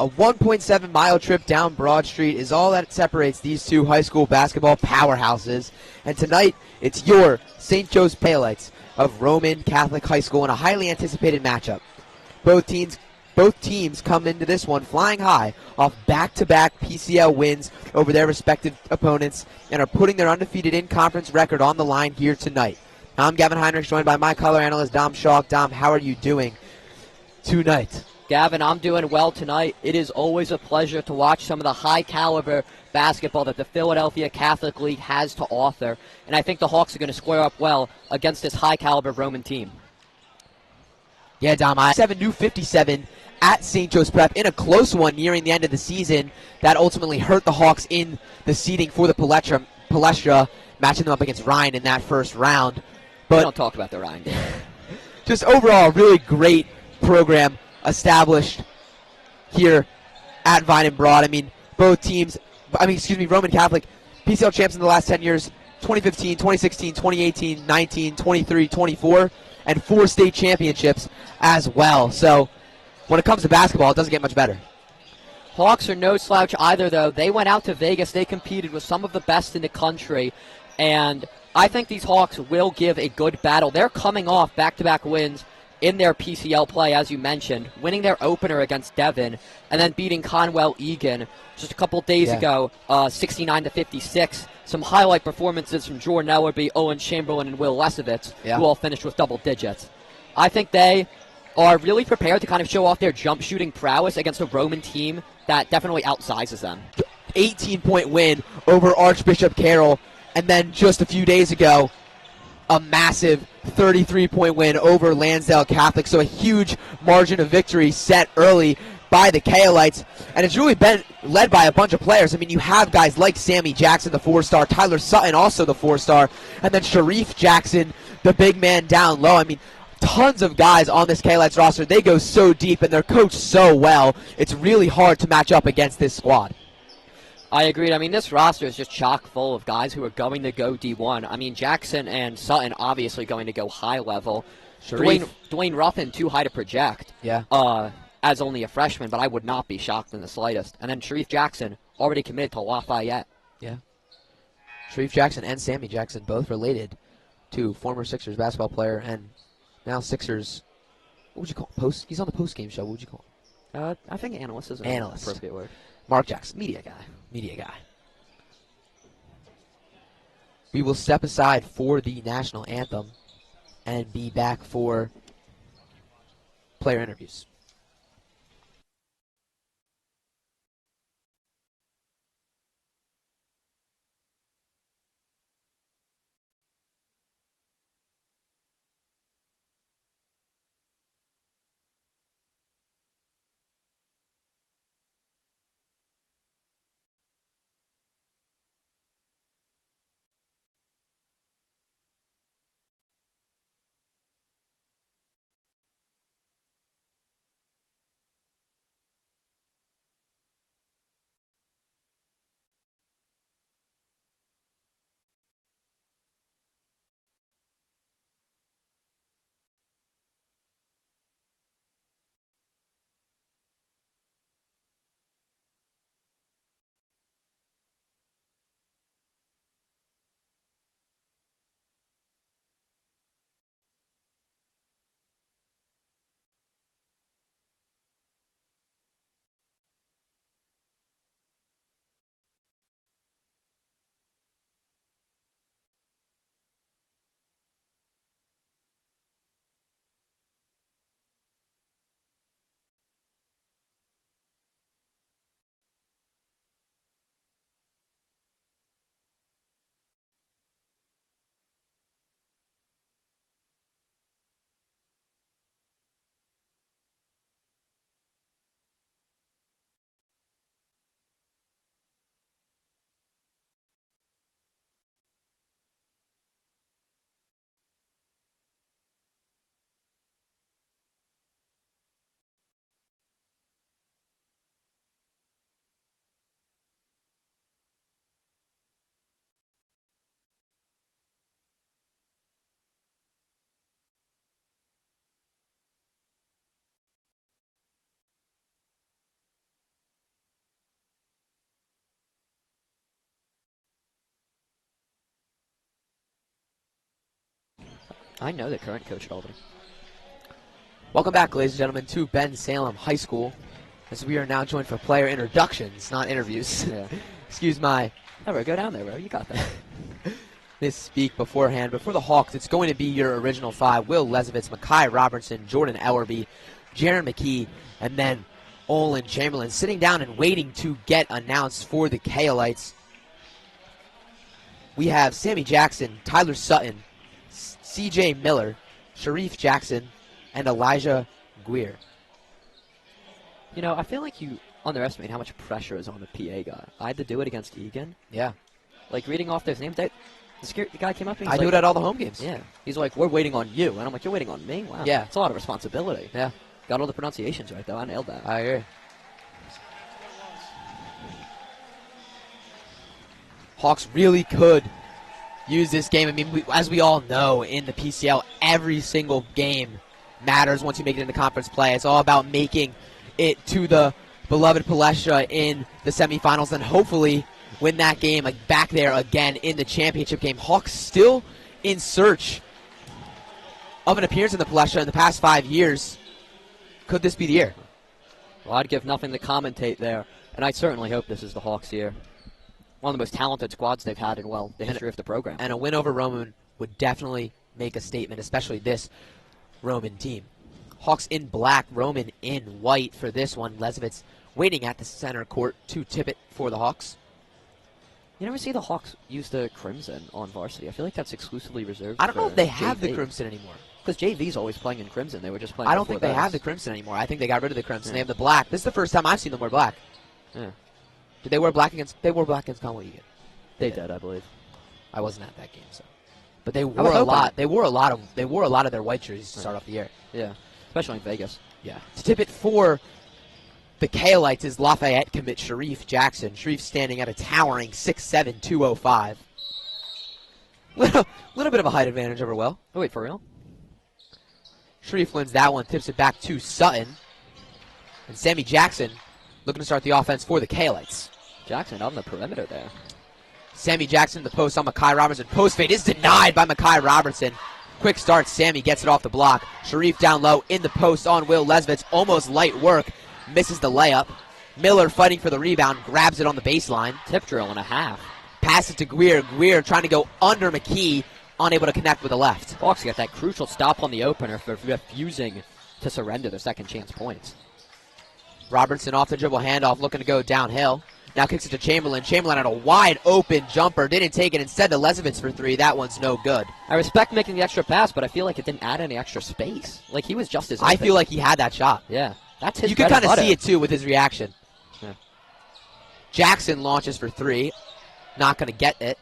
A 1.7-mile trip down Broad Street is all that separates these two high school basketball powerhouses. And tonight, it's your St. Joe's Cahillites of Roman Catholic High School in a highly anticipated matchup. Both teams come into this one flying high off back-to-back PCL wins over their respective opponents and are putting their undefeated in-conference record on the line here tonight. I'm Gavin Heinerichs, joined by my color analyst, Dom Schalk. Dom, how are you doing tonight? Gavin, I'm doing well tonight. It is always a pleasure to watch some of the high-caliber basketball that the Philadelphia Catholic League has to offer, and I think the Hawks are going to square up well against this high-caliber Roman team. Yeah, Dom, 7-57 at St. Joe's Prep in a close one nearing the end of the season that ultimately hurt the Hawks in the seeding for the Palestra, matching them up against Rhine in that first round. But we don't talk about the Rhine game. Just overall, a really great program established here at Vine and Broad. Roman Catholic, PCL Champs in the last 10 years, 2015, 2016, 2018, 19, 23, 24, and 4 state championships as well. So when it comes to basketball, it doesn't get much better. Hawks are no slouch either, though. They went out to Vegas. They competed with some of the best in the country, and I think these Hawks will give a good battle. They're coming off back-to-back wins in their PCL play, as you mentioned, winning their opener against Devon, and then beating Conwell Egan just a couple days ago, 69-56. Some highlight performances from Jordan Ellerby, Owen Chamberlain, and Will Lesovitz, who all finished with double digits. I think they are really prepared to kind of show off their jump shooting prowess against a Roman team that definitely outsizes them. 18-point win over Archbishop Carroll, and then just a few days ago, a massive 33-point win over Lansdale Catholic. So a huge margin of victory set early by the Cahillites. And it's really been led by a bunch of players. I mean, you have guys like Sammy Jackson, the 4-star, Tyler Sutton, also the 4-star, and then Sharif Jackson, the big man down low. I mean, tons of guys on this Cahillites roster. They go so deep, and they're coached so well. It's really hard to match up against this squad. I agree. I mean, this roster is just chock full of guys who are going to go D1. I mean, Jackson and Sutton obviously going to go high level. Dwayne Ruffin, too high to project as only a freshman, but I would not be shocked in the slightest. And then Sharif Jackson already committed to Lafayette. Yeah. Sharif Jackson and Sammy Jackson both related to former Sixers basketball player and now Sixers, what would you call him? He's on the Postgame show. What would you call him? I think analyst is an appropriate word. Mark Jackson, media guy. We will step aside for the national anthem and be back for player interviews. I know the current coach at Albany. Welcome back, ladies and gentlemen, to Ben Salem High School, as we are now joined for player introductions, not interviews. Yeah. Excuse my Bro, go down there, bro. You got that. misspeak beforehand. But for the Hawks, it's going to be your original five: Will Lesovitz, Makai Robertson, Jordan Ellerby, Jaron McKee, and then Olin Chamberlain sitting down and waiting to get announced for the Cahillites. We have Sammy Jackson, Tyler Sutton, C.J. Miller, Sharif Jackson, and Elijah Guir. You know, I feel like you underestimate how much pressure is on the PA guy. I had to do it against Egan. Yeah. Like, reading off those names, the guy came up and I do it at all the home games. Yeah. He's like, we're waiting on you. And I'm like, you're waiting on me? Wow. Yeah. It's a lot of responsibility. Yeah. Got all the pronunciations right, though. I nailed that. I agree. Hawks really could use this game. I mean, as we all know, in the PCL, every single game matters once you make it into conference play. It's all about making it to the beloved Palestra in the semifinals and hopefully win that game back there again in the championship game. Hawks still in search of an appearance in the Palestra in the past 5 years. Could this be the year? Well, I'd give nothing to commentate there, and I certainly hope this is the Hawks' year. One of the most talented squads they've had in, the history of the program. And a win over Roman would definitely make a statement, especially this Roman team. Hawks in black, Roman in white for this one. Lesovitz waiting at the center court to tip it for the Hawks. You never see the Hawks use the crimson on varsity. I feel like that's exclusively reserved I don't know if they have JV. the crimson anymore. Because JV's always playing in crimson. They were just playing I don't think they have the crimson anymore. I think they got rid of the crimson. They have the black. This is the first time I've seen them wear black. Yeah. Did they wear black against? They wore black against Conwell Egan. They did, I believe. I wasn't at that game, so. But they wore a lot. They wore a lot of their white jerseys to start off the year. Yeah, especially in Vegas. Yeah. To tip it for the Cahillites is Lafayette commit Sharif Jackson. Sharif standing at a towering 6'7", 205. Little bit of a height advantage over Will. Oh, wait, for real? Sharif wins that one, tips it back to Sutton. And Sammy Jackson looking to start the offense for the Cahillites. Jackson on the perimeter there. Sammy Jackson in the post on Makai Robertson. Post fade is denied by Makai Robertson. Quick start, Sammy gets it off the block. Sharif down low in the post on Will Lesovitz. Almost light work. Misses the layup. Miller fighting for the rebound. Grabs it on the baseline. Tip drill and a half. Pass it to Guir. Guir trying to go under McKee. Unable to connect with the left. Hawks got that crucial stop on the opener for refusing to surrender their second chance points. Robertson off the dribble handoff, looking to go downhill. Now kicks it to Chamberlain. Chamberlain had a wide open jumper. Didn't take it. Instead to Lesovitz for three. That one's no good. I respect making the extra pass, but I feel like it didn't add any extra space. Like, he was just as open. I feel like he had that shot. Yeah. That's his You can kind of see it, too, with his reaction. Yeah. Jackson launches for three. Not going to get it.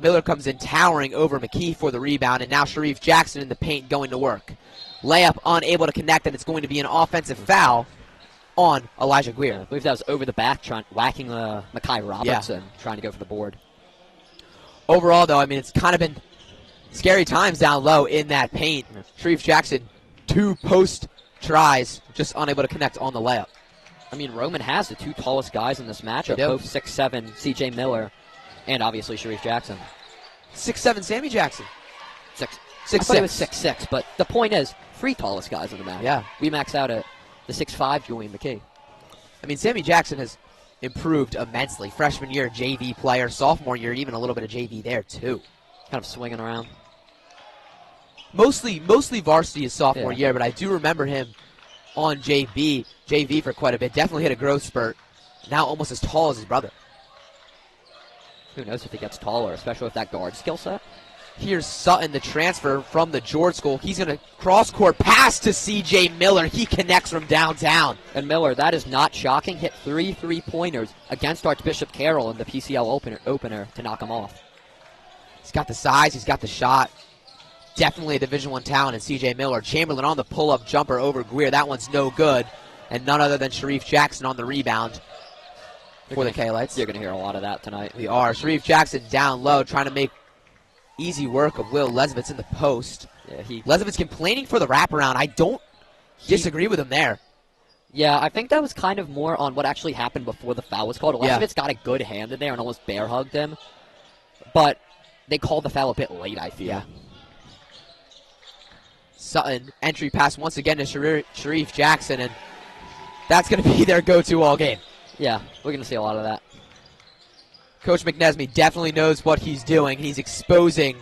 Miller comes in towering over McKee for the rebound, and now Sharif Jackson in the paint going to work. Layup unable to connect, and it's going to be an offensive foul on Elijah Guir. Yeah, I believe that was over the back, whacking Makai Robertson, trying to go for the board. Overall, though, I mean, it's kind of been scary times down low in that paint. Sharif Jackson, 2 post tries, just unable to connect on the layup. I mean, Roman has the 2 tallest guys in this matchup, both 6'7", C.J. Miller, and obviously Sharif Jackson. 6'7", Sammy Jackson. 6'6". I thought it was 6'6", but the point is, 3 tallest guys in the match. Yeah. We max out at the 6'5", Julian McKee. I mean, Sammy Jackson has improved immensely. Freshman year, JV player. Sophomore year, even a little bit of JV there, too. Kind of swinging around. Mostly varsity his sophomore year, but I do remember him on JV for quite a bit. Definitely hit a growth spurt. Now almost as tall as his brother. Who knows if he gets taller, especially with that guard skill set. Here's Sutton, the transfer from the George School. He's going to cross-court pass to C.J. Miller. He connects from downtown. And Miller, that is not shocking, hit 3 3-pointers against Archbishop Carroll in the PCL opener to knock him off. He's got the size. He's got the shot. Definitely a Division I talent in C.J. Miller. Chamberlain on the pull-up jumper over Guir. That one's no good. And none other than Sharif Jackson on the rebound for the Cahillites. You're going to hear a lot of that tonight. We are. Sharif Jackson down low trying to make easy work of Will Lesovitz in the post. Yeah, Lesovitz complaining for the wraparound. I don't disagree with him there. Yeah, I think that was kind of more on what actually happened before the foul was called. Lesovitz got a good hand in there and almost bear hugged him. But they called the foul a bit late, I feel. Yeah. Sutton, entry pass once again to Sharif Jackson, and that's going to be their go-to all game. Yeah, we're going to see a lot of that. Coach McNesby definitely knows what he's doing. He's exposing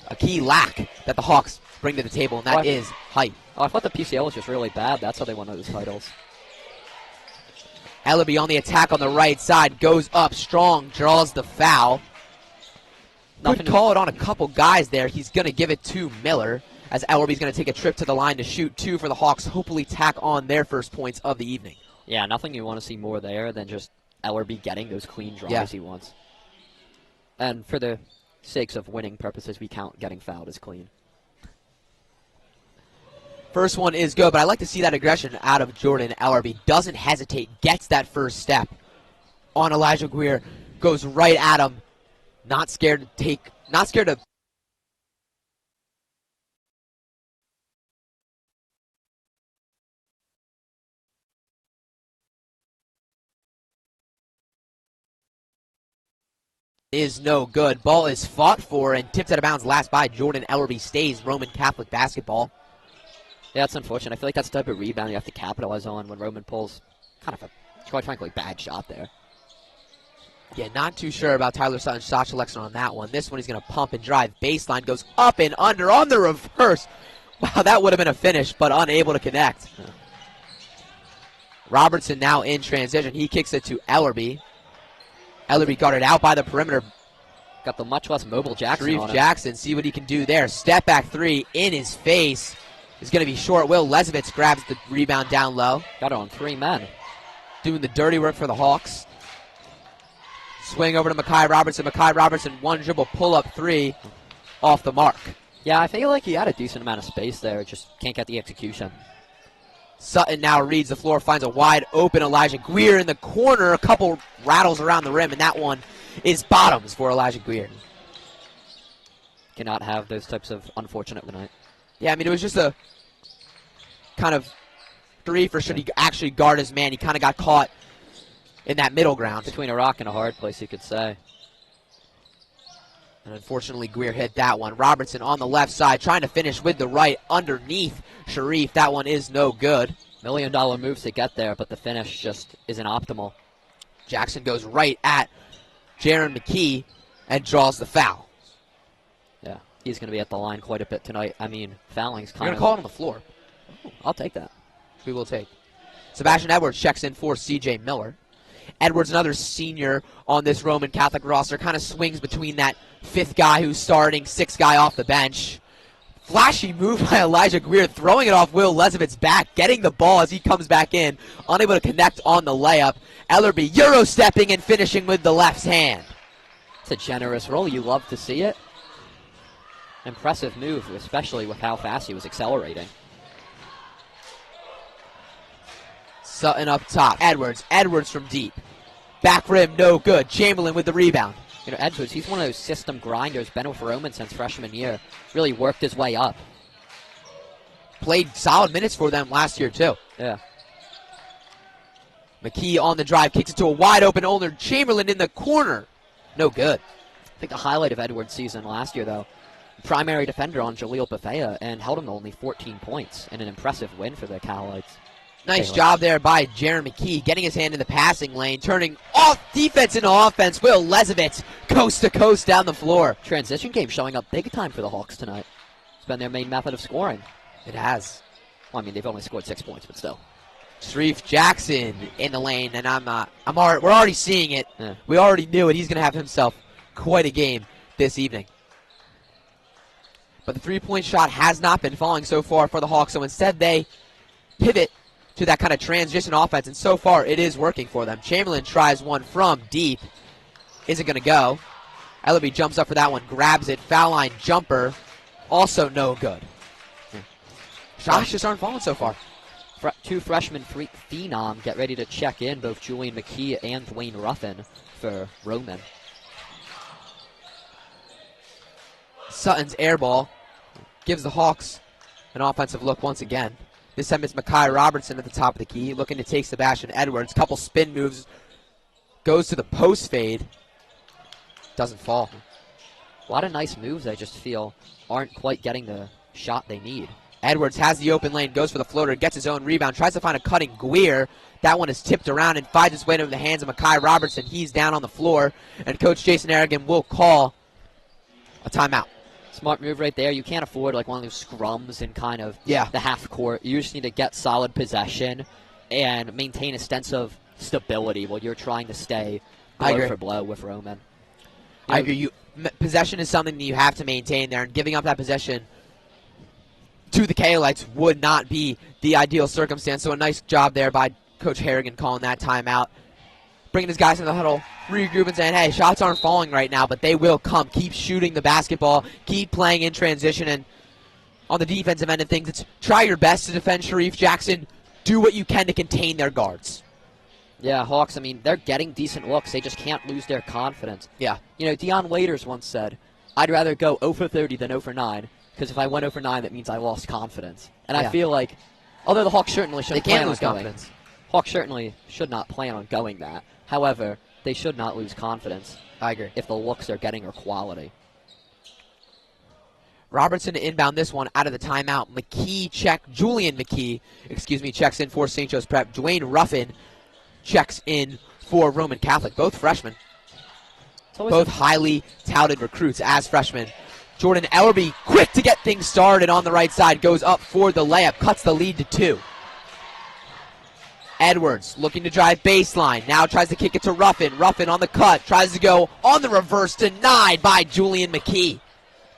a key lack that the Hawks bring to the table, and that is height. Oh, I thought the PCL was just really bad. That's how they won those titles. Ellerby on the attack on the right side, goes up strong, draws the foul. Could call it on a couple guys there. He's going to give it to Miller, as Ellerby's going to take a trip to the line to shoot two for the Hawks, hopefully tack on their first points of the evening. Yeah, nothing you want to see more there than just Ellerby getting those clean drives he wants. And for the sakes of winning purposes, we count getting fouled as clean. First one is good, but I like to see that aggression out of Jordan Ellerby. Doesn't hesitate, gets that first step on Elijah Guerre, goes right at him. Not scared to is no good. Ball is fought for and tipped out of bounds last by Jordan Ellerby. Stays Roman Catholic basketball. Yeah, it's unfortunate. I feel like that's the type of rebound you have to capitalize on when Roman pulls kind of a, quite frankly, bad shot there. Yeah, not too sure about Tyler Sutton's shot selection on that one. This one he's going to pump and drive. Baseline goes up and under on the reverse. Wow, that would have been a finish, but unable to connect. Yeah. Robertson now in transition. He kicks it to Ellerby. Ellerby guarded out by the perimeter. Got the much less mobile Jackson Sharif on Jackson, see what he can do there. Step back three in his face. Is going to be short. Will Lesovitz grabs the rebound down low. Got it on three men. Doing the dirty work for the Hawks. Swing over to Mekhi Robertson. Mekhi Robertson, one dribble pull-up three off the mark. Yeah, I feel like he had a decent amount of space there. Just can't get the execution. Sutton now reads the floor, finds a wide open Elijah Guerre in the corner. A couple rattles around the rim, and that one is bottoms for Elijah Guerre. Cannot have those types of unfortunate tonight. Yeah, I mean, it was just a kind of three for should he actually guard his man. He kind of got caught in that middle ground. Between a rock and a hard place, you could say. And unfortunately, Guerre hit that one. Robertson on the left side, trying to finish with the right underneath Sharif. That one is no good. $1 million moves to get there, but the finish just isn't optimal. Jackson goes right at Jaron McKee and draws the foul. Yeah, he's going to be at the line quite a bit tonight. I mean, fouling's kind You're going to call it on the floor. Oh, I'll take that. We will take. Sebastian Edwards checks in for C.J. Miller. Edwards, another senior on this Roman Catholic roster, kind of swings between that fifth guy who's starting, sixth guy off the bench. Flashy move by Elijah Guerre, throwing it off Will Lesovitz's back, getting the ball as he comes back in, unable to connect on the layup. Ellerby Euro-stepping and finishing with the left hand. It's a generous roll. You love to see it. Impressive move, especially with how fast he was accelerating. Sutton up top. Edwards from deep. Back rim, no good. Chamberlain with the rebound. You know, Edwards, he's one of those system grinders, been with Roman since freshman year. Really worked his way up. Played solid minutes for them last year, too. Yeah. McKee on the drive, kicks it to a wide open owner. Chamberlain in the corner. No good. I think the highlight of Edwards' season last year, though, primary defender on Jaleel Bethea, and held him to only 14 points in an impressive win for the Cahillites. Nice job there by Jaron McKee, getting his hand in the passing lane, turning off defense into offense. Will Lesovitz, coast to coast down the floor. Transition game showing up big time for the Hawks tonight. It's been their main method of scoring. It has. Well, I mean, they've only scored 6 points, but still. Sharif Jackson in the lane, and we're already seeing it. Yeah. We already knew it. He's going to have himself quite a game this evening. But the three-point shot has not been falling so far for the Hawks, so instead they pivot to that kind of transition offense, and so far it is working for them. Chamberlain tries one from deep. Isn't going to go. Ellerby jumps up for that one, grabs it. Foul line jumper, also no good. Shots just aren't falling so far. Two freshmen phenom get ready to check in, both Julian McKee and Dwayne Ruffin for Roman. Sutton's air ball gives the Hawks an offensive look once again. This time it's Mekhi Robertson at the top of the key, looking to take Sebastian Edwards. Couple spin moves, goes to the post fade, doesn't fall. A lot of nice moves, I just feel, aren't quite getting the shot they need. Edwards has the open lane, goes for the floater, gets his own rebound, tries to find a cutting Guir. That one is tipped around and finds its way into the hands of Makai Robertson. He's down on the floor, and Coach Jason Egan will call a timeout. Smart move right there. You can't afford like one of those scrums in kind of the half court. You just need to get solid possession and maintain a sense of stability while you're trying to stay blow for blow with Roman. I agree. Possession is something that you have to maintain there, and giving up that possession to the Cahillites would not be the ideal circumstance. So a nice job there by Coach Harrigan calling that timeout, bringing his guys in the huddle, regroup and saying, hey, shots aren't falling right now, but they will come. Keep shooting the basketball. Keep playing in transition. And on the defensive end of things, it's try your best to defend Sharif Jackson. Do what you can to contain their guards. Yeah, Hawks, I mean, they're getting decent looks. They just can't lose their confidence. Yeah. You know, Deion Waiters once said, I'd rather go 0 for 30 than 0 for 9, because if I went 0 for 9, that means I lost confidence. And I feel like, although the Hawks certainly shouldn't plan on going, Hawks certainly should not plan on going that. However, they should not lose confidence. I agree. If the looks they're getting are quality. Robertson to inbound this one out of the timeout. Julian McKee, checks in for St. Joe's Prep. Dwayne Ruffin checks in for Roman Catholic. Both freshmen. Both highly touted recruits as freshmen. Jordan Ellerby, quick to get things started on the right side, goes up for the layup, cuts the lead to 2. Edwards looking to drive baseline, now tries to kick it to Ruffin. Ruffin on the cut, tries to go on the reverse, denied by Julian McKee.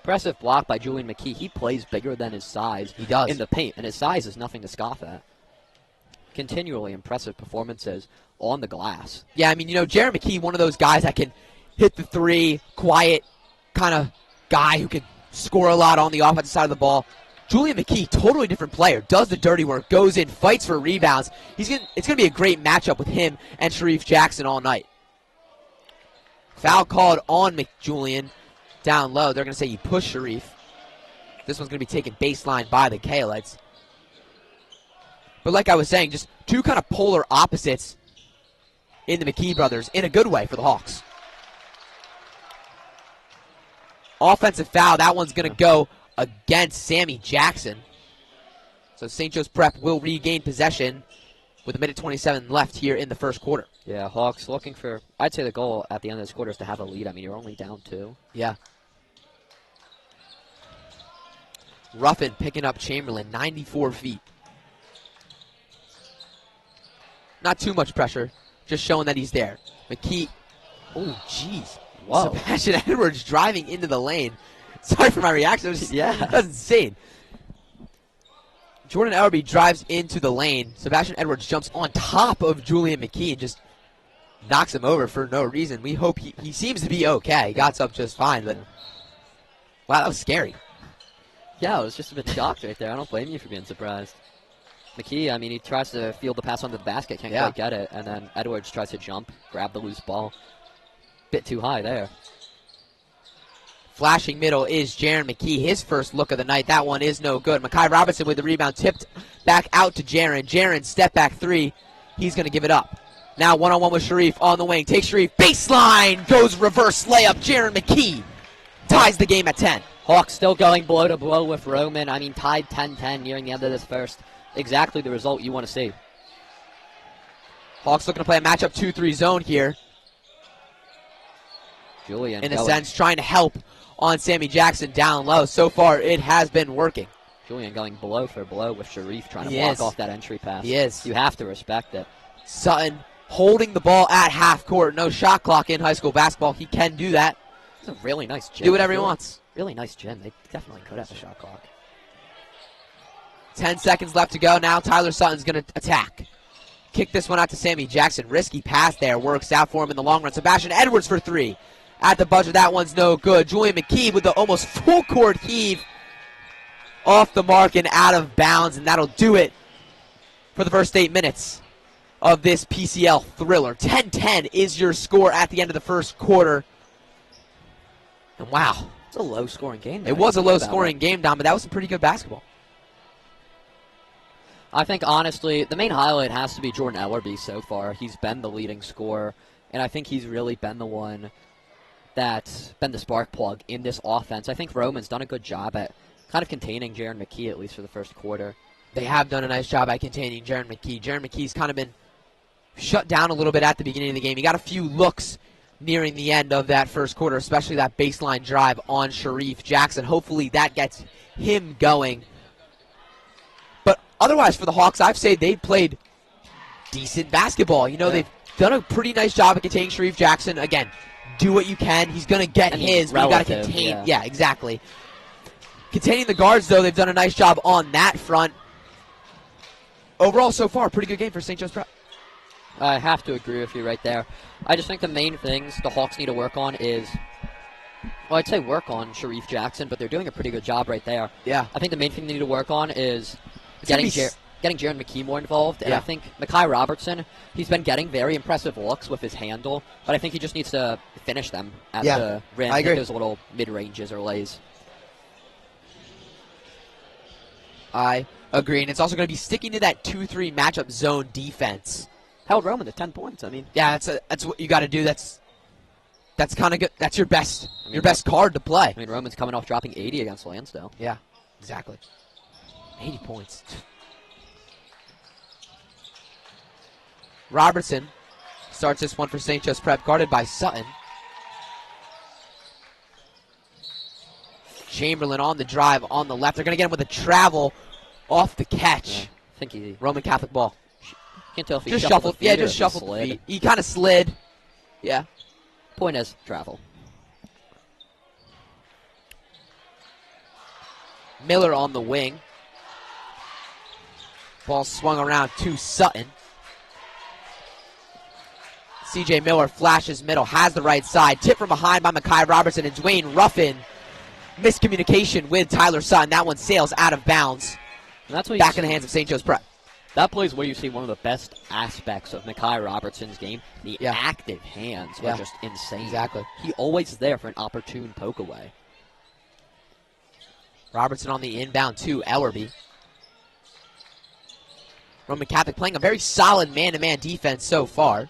Impressive block by Julian McKee. He plays bigger than his size. He does. In the paint, and his size is nothing to scoff at. Continually impressive performances on the glass. Yeah, I mean, Jared McKee, one of those guys that can hit the three, quiet kind of guy who can score a lot on the offensive side of the ball. Julian McKee, totally different player, does the dirty work, goes in, fights for rebounds. It's going to be a great matchup with him and Sharif Jackson all night. Foul called on Julian down low. They're going to say you push Sharif. This one's going to be taken baseline by the Cahillites. But like I was saying, just two kind of polar opposites in the McKee brothers in a good way for the Hawks. Offensive foul. That one's going to go against Sammy Jackson. So St. Joe's Prep will regain possession with 1:27 left here in the first quarter. Yeah, Hawks looking for, I'd say the goal at the end of this quarter is to have a lead. I mean, you're only down 2. Yeah. Ruffin picking up Chamberlain, 94 feet. Not too much pressure, just showing that he's there. McKee, oh, jeez. Whoa. Sebastian Edwards driving into the lane. Sorry for my reaction. That's insane. Jordan Ellerby drives into the lane. Sebastian Edwards jumps on top of Julian McKee and just knocks him over for no reason. We hope he seems to be okay. He got up just fine, but wow, that was scary. Yeah, I was just a bit shocked right there. I don't blame you for being surprised. McKee, I mean, he tries to field the pass onto the basket, can't quite get it, and then Edwards tries to jump, grab the loose ball. Bit too high there. Flashing middle is Jaron McKee, his first look of the night. That one is no good. Makai Robertson with the rebound, tipped back out to Jaron. Jaron, step back 3. He's going to give it up. Now one-on-one with Sharif on the wing. Takes Sharif, baseline, goes reverse layup. Jaron McKee ties the game at 10. Hawks still going blow to blow with Roman. I mean, tied 10-10 nearing the end of this first. Exactly the result you want to see. Hawks looking to play a matchup 2-3 zone here. Julian, in a sense, trying to help on Sammy Jackson down low. So far, it has been working. Julian going blow for blow with Sharif trying to block off that entry pass. He is. You have to respect it. Sutton holding the ball at half court. No shot clock in high school basketball. He can do that. It's a really nice gym. Do whatever he wants. Really nice gym. They definitely could have a shot clock. 10 seconds left to go. Now Tyler Sutton's going to attack. Kick this one out to Sammy Jackson. Risky pass there. Works out for him in the long run. Sebastian Edwards for 3. At the buzzer, that one's no good. Julian McKee with the almost full court heave. Off the mark and out of bounds. And that'll do it for the first 8 minutes of this PCL thriller. 10-10 is your score at the end of the first quarter. And wow. It's a low-scoring game. It was a low-scoring game, Dom, but that was some pretty good basketball. I think, honestly, the main highlight has to be Jordan Ellerby so far. He's been the leading scorer, and I think he's really been the one that's been the spark plug in this offense. I think Roman's done a good job at kind of containing Jaron McKee, at least for the first quarter. They have done a nice job at containing Jaron McKee. Jaron McKee's kind of been shut down a little bit at the beginning of the game. He got a few looks nearing the end of that first quarter, especially that baseline drive on Sharif Jackson. Hopefully that gets him going. But otherwise for the Hawks, I'd say they played decent basketball. They've done a pretty nice job at containing Sharif Jackson. Again, do what you can. He's going to get his, but you got to contain. Yeah, exactly. Containing the guards, though, they've done a nice job on that front. Overall, so far, pretty good game for St. Joe's Prep. I have to agree with you right there. I just think the main things the Hawks need to work on is, well, I'd say work on Sharif Jackson, but they're doing a pretty good job right there. Yeah. I think the main thing they need to work on is getting Jaron McKee more involved. And I think Mekhi Robertson, he's been getting very impressive looks with his handle, but I think he just needs to finish them at the rim. I agree. Those little mid-ranges or lays. I agree, and it's also going to be sticking to that 2-3 matchup zone defense. Held Roman to 10 points. I mean, yeah, that's what you got to do. That's kind of good. That's your best card to play. I mean, Roman's coming off dropping 80 against Lansdale. Yeah, exactly. 80 points. Robertson starts this one for St. Joe's Prep, guarded by Sutton. Chamberlain on the drive on the left. They're going to get him with a travel off the catch. Yeah, I think he Roman Catholic ball. Can't tell if he just shuffled. Yeah, just shuffled the feet. He kind of slid. Yeah. Point is travel. Miller on the wing. Ball swung around to Sutton. C.J. Miller flashes middle, has the right side. Tip from behind by Mekhi Robertson and Dwayne Ruffin. Miscommunication with Tyler Sutton. That one sails out of bounds. And that's what back in the hands of St. Joe's Prep. That plays where you see one of the best aspects of Mekhi Robertson's game. The active hands are just insane. Exactly. He always there for an opportune poke away. Robertson on the inbound to Ellerby. Roman Catholic playing a very solid man-to-man defense so far.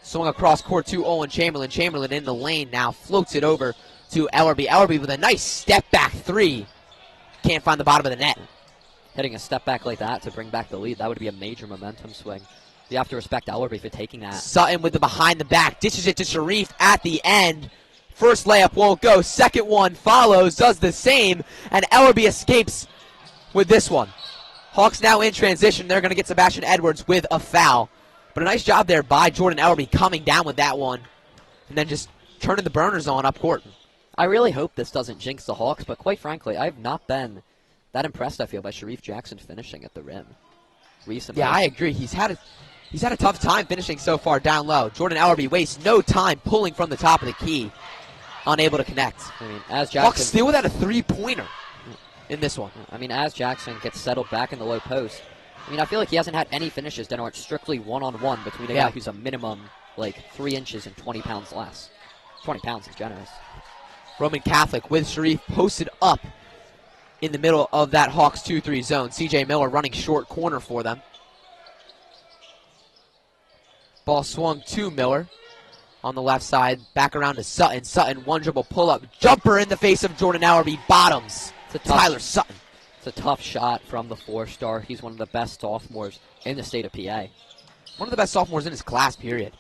Swung across court to Owen Chamberlain. Chamberlain in the lane now. Floats it over to Ellerby. Ellerby with a nice step-back three. Can't find the bottom of the net. Hitting a step back like that to bring back the lead, that would be a major momentum swing. You have to respect Ellerby for taking that. Sutton with the behind the back. Dishes it to Sharif at the end. First layup won't go. Second one follows. Does the same. And Ellerby escapes with this one. Hawks now in transition. They're going to get Sebastian Edwards with a foul. But a nice job there by Jordan Ellerby coming down with that one. And then just turning the burners on up court. I really hope this doesn't jinx the Hawks, but quite frankly, I've not been that impressed, I feel, by Sharif Jackson finishing at the rim recently. Yeah, I agree. He's had a tough time finishing so far down low. Jordan Ellerby wastes no time pulling from the top of the key. Unable to connect. I mean, as Jackson... Hawks still without a three-pointer in this one. I mean, as Jackson gets settled back in the low post, I mean, I feel like he hasn't had any finishes that aren't strictly one-on-one between a guy who's a minimum, 3 inches and 20 pounds less. 20 pounds is generous. Roman Catholic with Sharif posted up in the middle of that Hawks 2-3 zone. C.J. Miller running short corner for them. Ball swung to Miller on the left side. Back around to Sutton. Sutton, one dribble pull-up. Jumper in the face of Jordan Ellerby. Bottoms. Tyler Sutton. It's a tough shot from the 4-star. He's one of the best sophomores in the state of PA. One of the best sophomores in his class, period.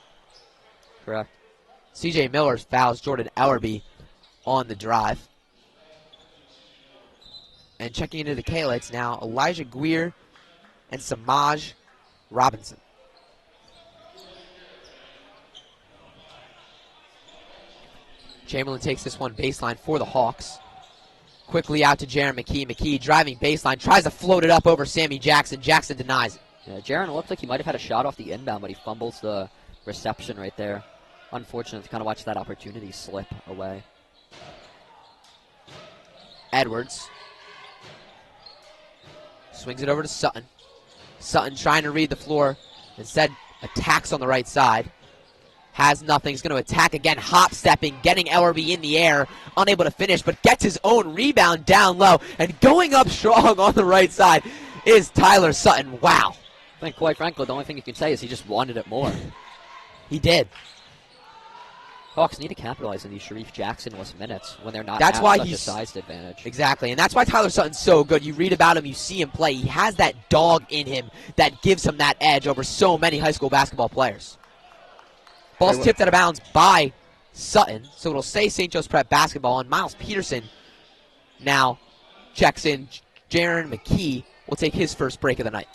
Correct. C.J. Miller fouls Jordan Ellerby on the drive. And checking into the Cahillites now, Elijah Guir and Samaj Robinson. Chamberlain takes this one baseline for the Hawks. Quickly out to Jaron McKee. McKee driving baseline, tries to float it up over Sammy Jackson. Jackson denies it. Yeah, Jaron looked like he might have had a shot off the inbound, but he fumbles the reception right there. Unfortunate to kind of watch that opportunity slip away. Edwards swings it over to Sutton. Sutton trying to read the floor. Instead, attacks on the right side. Has nothing. He's going to attack again. Hop-stepping, getting Ellerby in the air. Unable to finish, but gets his own rebound down low. And going up strong on the right side is Tyler Sutton. Wow. I think, quite frankly, the only thing you can say is he just wanted it more. He did. Hawks need to capitalize on these Sharif Jackson-less minutes when they're not That's why such a he's sized advantage. Exactly, and that's why Tyler Sutton's so good. You read about him, you see him play. He has that dog in him that gives him that edge over so many high school basketball players. Ball's tipped out of bounds by Sutton, so it'll say St. Joe's Prep basketball, and Miles Peterson now checks in. Jaron McKee will take his first break of the night.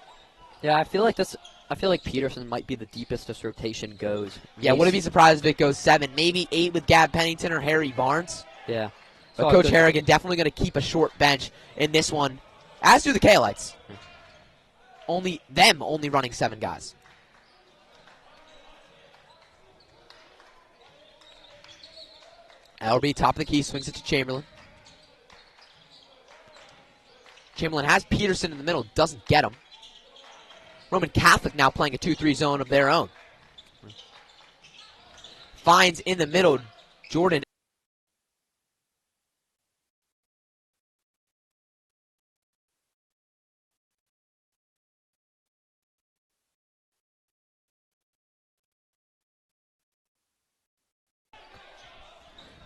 Yeah, I feel like Peterson might be the deepest this rotation goes. Yeah, wouldn't be surprised if it goes 7, maybe 8 with Gab Pennington or Harry Barnes. Yeah. But Coach Harrigan definitely going to keep a short bench in this one, as do the Cahillites. Only running 7 guys. LB, top of the key, swings it to Chamberlain. Chamberlain has Peterson in the middle, doesn't get him. Roman Catholic now playing a 2-3 zone of their own. Finds in the middle, Jordan.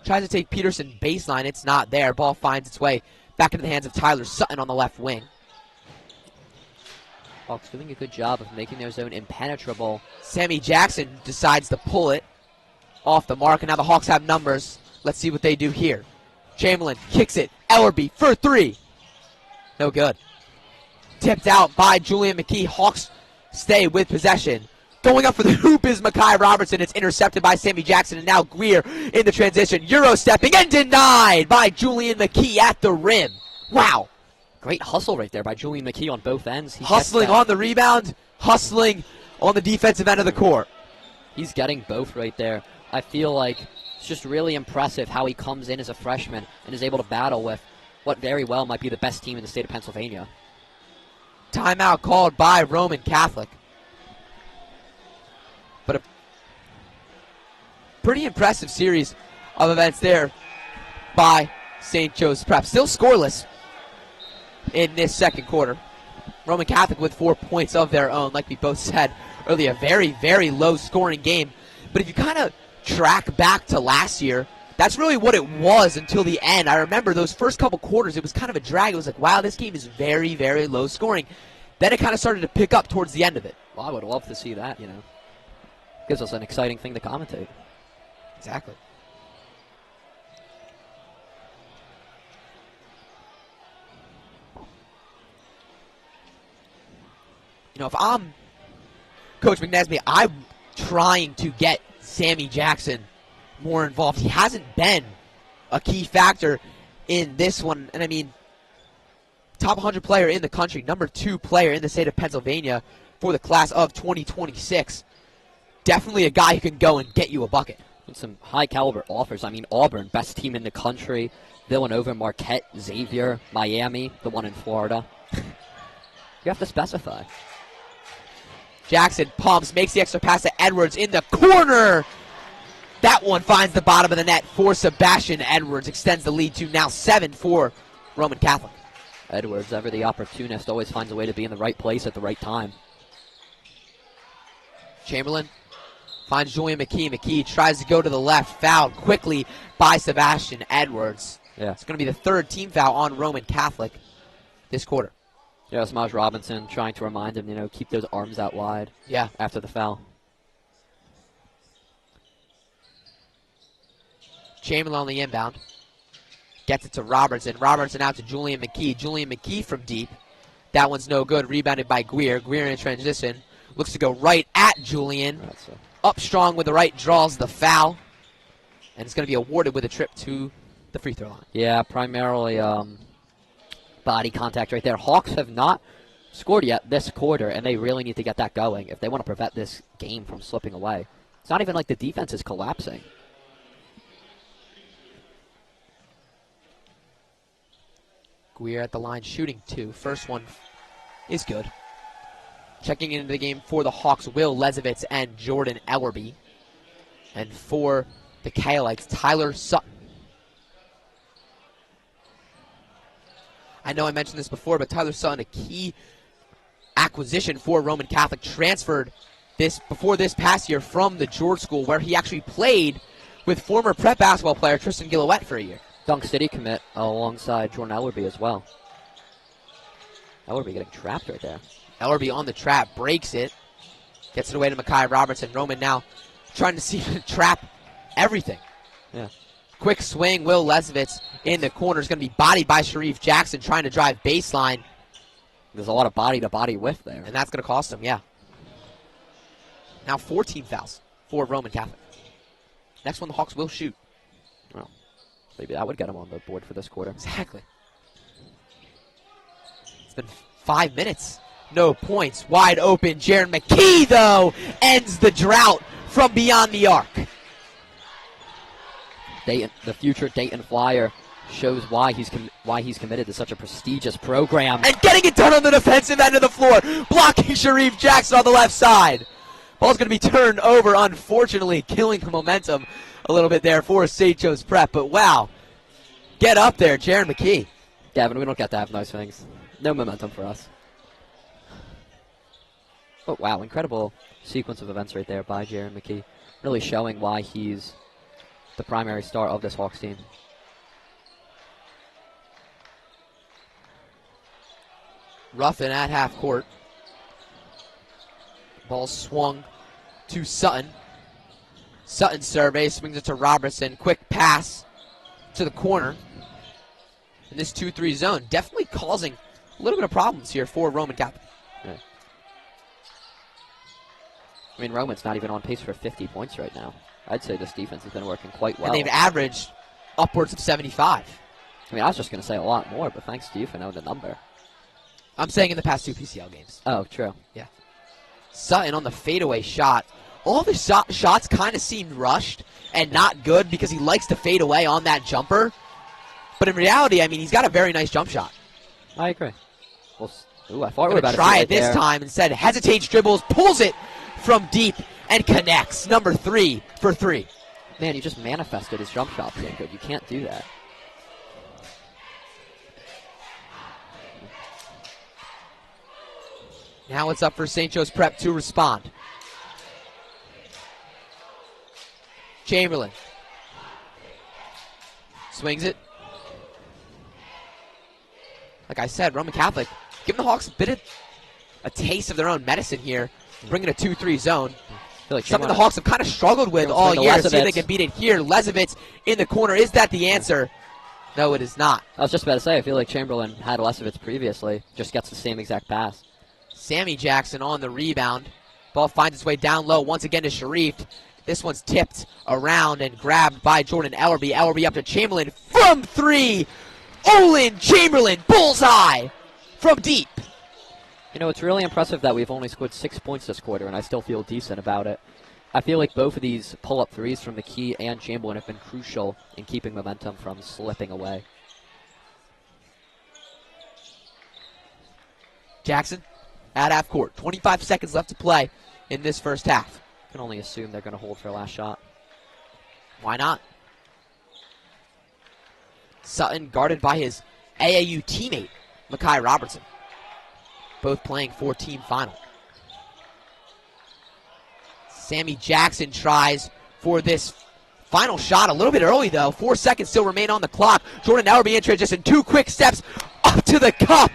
Tries to take Peterson baseline. It's not there. Ball finds its way back into the hands of Tyler Sutton on the left wing. Hawks doing a good job of making their zone impenetrable. Sammy Jackson decides to pull it off the mark, and now the Hawks have numbers. Let's see what they do here. Chamberlain kicks it. Ellerby for 3. No good. Tipped out by Julian McKee. Hawks stay with possession. Going up for the hoop is Makai Robertson. It's intercepted by Sammy Jackson, and now Greer in the transition. Euro stepping and denied by Julian McKee at the rim. Wow. Great hustle right there by Julian McKee on both ends. Hustling on the rebound, hustling on the defensive end of the court. He's getting both right there. I feel like it's just really impressive how he comes in as a freshman and is able to battle with what very well might be the best team in the state of Pennsylvania. Timeout called by Roman Catholic. But a pretty impressive series of events there by St. Joe's Prep. Still scoreless in this second quarter. Roman Catholic with 4 points of their own, like we both said earlier. Very, very low scoring game. But if you kind of track back to last year, that's really what it was until the end. I remember those first couple quarters, it was kind of a drag. It was like, wow, this game is very, very low scoring. Then it kind of started to pick up towards the end of it. Well, I would love to see that, Gives us an exciting thing to commentate. Exactly. If I'm Coach McNesby, I'm trying to get Sammy Jackson more involved. He hasn't been a key factor in this one. And I mean, top 100 player in the country, number 2 player in the state of Pennsylvania for the class of 2026. Definitely a guy who can go and get you a bucket. And some high caliber offers. I mean, Auburn, best team in the country. Villanova, Marquette, Xavier, Miami, the one in Florida. You have to specify. Jackson pumps, makes the extra pass to Edwards in the corner. That one finds the bottom of the net for Sebastian Edwards. Extends the lead to now 7 for Roman Catholic. Edwards, ever the opportunist, always finds a way to be in the right place at the right time. Chamberlain finds Julian McKee. McKee tries to go to the left. Fouled quickly by Sebastian Edwards. Yeah. It's going to be the 3rd team foul on Roman Catholic this quarter. Yeah, Smaj Robinson trying to remind him, keep those arms out wide. Yeah. After the foul. Chamberlain on the inbound. Gets it to Robertson. Robertson out to Julian McKee. Julian McKee from deep. That one's no good. Rebounded by Greer. Greer in transition. Looks to go right at Julian. Up strong with the right, draws the foul. And it's going to be awarded with a trip to the free throw line. Yeah, primarily body contact right there. Hawks have not scored yet this quarter, and they really need to get that going if they want to prevent this game from slipping away. It's not even like the defense is collapsing. Greer at the line shooting 2. First one is good. Checking into the game for the Hawks, Will Lezovitz and Jordan Ellerby. And for the Cahillites, Tyler Sutton. I know I mentioned this before, but Tyler Sutton, a key acquisition for Roman Catholic, transferred before this past year from the George School, where he actually played with former prep basketball player Tristan Gillowette for a year. Dunk City commit alongside Jordan Ellerby as well. Ellerby getting trapped right there. Ellerby on the trap, breaks it, gets it away to Mekhi Robertson. Roman now trying to see trap everything. Yeah. Quick swing, Will Lesovitz in the corner is going to be bodied by Sharif Jackson trying to drive baseline. There's a lot of body-to-body whiff there. And that's going to cost him, yeah. Now 14 fouls for Roman Catholic. Next one the Hawks will shoot. Well, maybe that would get him on the board for this quarter. Exactly. It's been 5 minutes. No points. Wide open. Jaron McKee, though, ends the drought from beyond the arc. Dayton, the future Dayton Flyer, shows why he's committed to such a prestigious program. And getting it done on the defensive end of the floor. Blocking Sharif Jackson on the left side. Ball's going to be turned over, unfortunately, killing the momentum a little bit there for St. Joe's Prep. But wow, get up there, Jaron McKee. Gavin, we don't get to have those things. No momentum for us. But wow, incredible sequence of events right there by Jaron McKee. Really showing why he's the primary star of this Hawks team. Ruffin at half court. Ball swung to Sutton. Sutton survey, swings it to Robertson. Quick pass to the corner. In this 2-3 zone, definitely causing a little bit of problems here for Roman Catholic. Yeah. I mean, Roman's not even on pace for 50 points right now. I'd say this defense has been working quite well. And they've averaged upwards of 75. I mean, I was just going to say a lot more, but thanks to you for knowing the number. I'm saying in the past 2 PCL games. Oh, true. Yeah. Sutton on the fadeaway shot. All the shots kind of seemed rushed and not good because he likes to fade away on that jumper. But in reality, I mean, he's got a very nice jump shot. I agree. Well, ooh, I thought we were Going about to to try see it this time. Instead, hesitates, dribbles, pulls it from deep, and connects. Number 3 for 3. Man, you just manifested his jump shot being good. You can't do that. Now it's up for St. Joe's Prep to respond. Chamberlain. Swings it. Like I said, Roman Catholic giving the Hawks a bit of a taste of their own medicine here, bringing a 2-3 zone. Like Something the Hawks have kind of struggled with all year. See if they can beat it here. Lesovitz in the corner. Is that the answer? No, it is not. I was just about to say, I feel like Chamberlain had Lesovitz previously. Just gets the same exact pass. Sammy Jackson on the rebound. Ball finds its way down low once again to Sharif. This one's tipped around and grabbed by Jordan Ellerby. Ellerby up to Chamberlain from 3. Olin Chamberlain, bullseye from deep. You know, it's really impressive that we've only scored 6 points this quarter, and I still feel decent about it. I feel like both of these pull-up threes from McKee and Chamberlain have been crucial in keeping momentum from slipping away. Jackson at half court. 25 seconds left to play in this first half. Can only assume they're going to hold for a last shot. Why not? Sutton guarded by his AAU teammate, Mekhi Robertson. Both playing for team final. Sammy Jackson tries for this final shot a little bit early, though. 4 seconds still remain on the clock. Jordan Ellerby in transition. 2 quick steps up to the cup.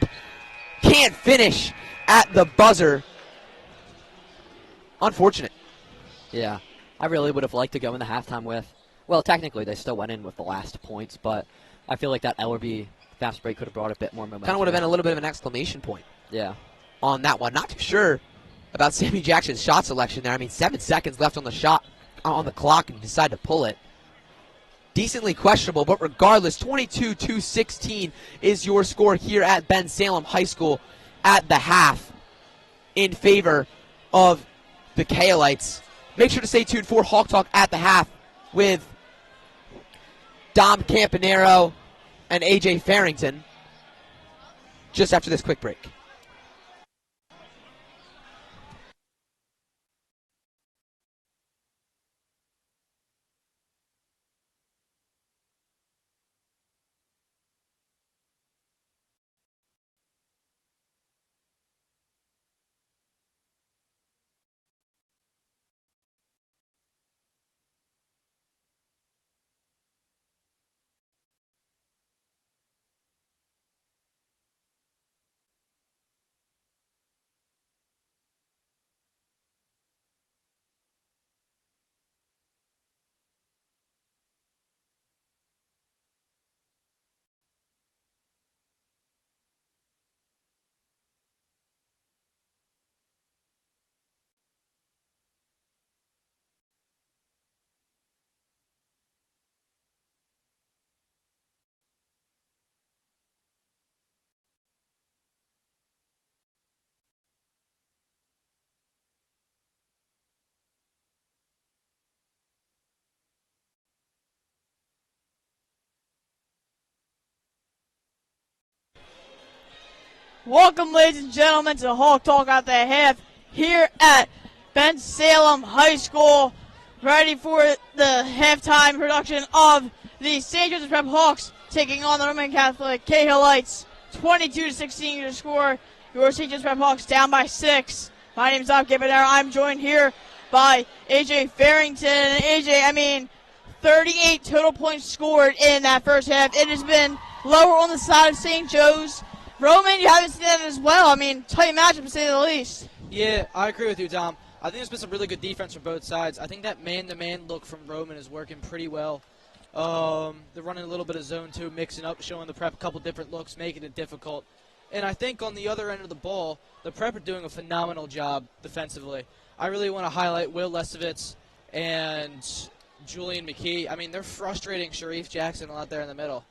Can't finish at the buzzer. Unfortunate. Yeah, I really would have liked to go in the halftime with. Well, technically, they still went in with the last points, but I feel like that Ellerby fast break could have brought a bit more momentum. Kind of would have been a little bit of an exclamation point. Yeah. On that one. Not too sure about Sammy Jackson's shot selection there. I mean, 7 seconds left on the shot, on the clock, and decide to pull it. Decently questionable, but regardless, 22-16 is your score here at Ben Salem High School at the half in favor of the Cahillites. Make sure to stay tuned for Hawk Talk at the half with Dom Campanero and AJ Farrington just after this quick break. Welcome, ladies and gentlemen, to Hawk Talk at the half here at Ben Salem High School. Ready for the halftime production of the St. Joseph Prep Hawks taking on the Roman Catholic Cahillites. 22-16 your score. Your St. Joseph Prep Hawks down by 6. My name is Dom Schalk. I'm joined here by AJ Farrington. And AJ, 38 total points scored in that first half. It has been lower on the side of St. Joe's. Roman, you haven't seen that as well. Tight matchup to say the least. Yeah, I agree with you, Dom. I think there's been some really good defense from both sides. I think that man-to-man look from Roman is working pretty well. They're running a little bit of zone 2, mixing up, showing the Prep a couple different looks, making it difficult. And I think on the other end of the ball, the Prep are doing a phenomenal job defensively. I really want to highlight Will Lesovitz and Julian McKee. They're frustrating Sharif Jackson a lot there in the middle.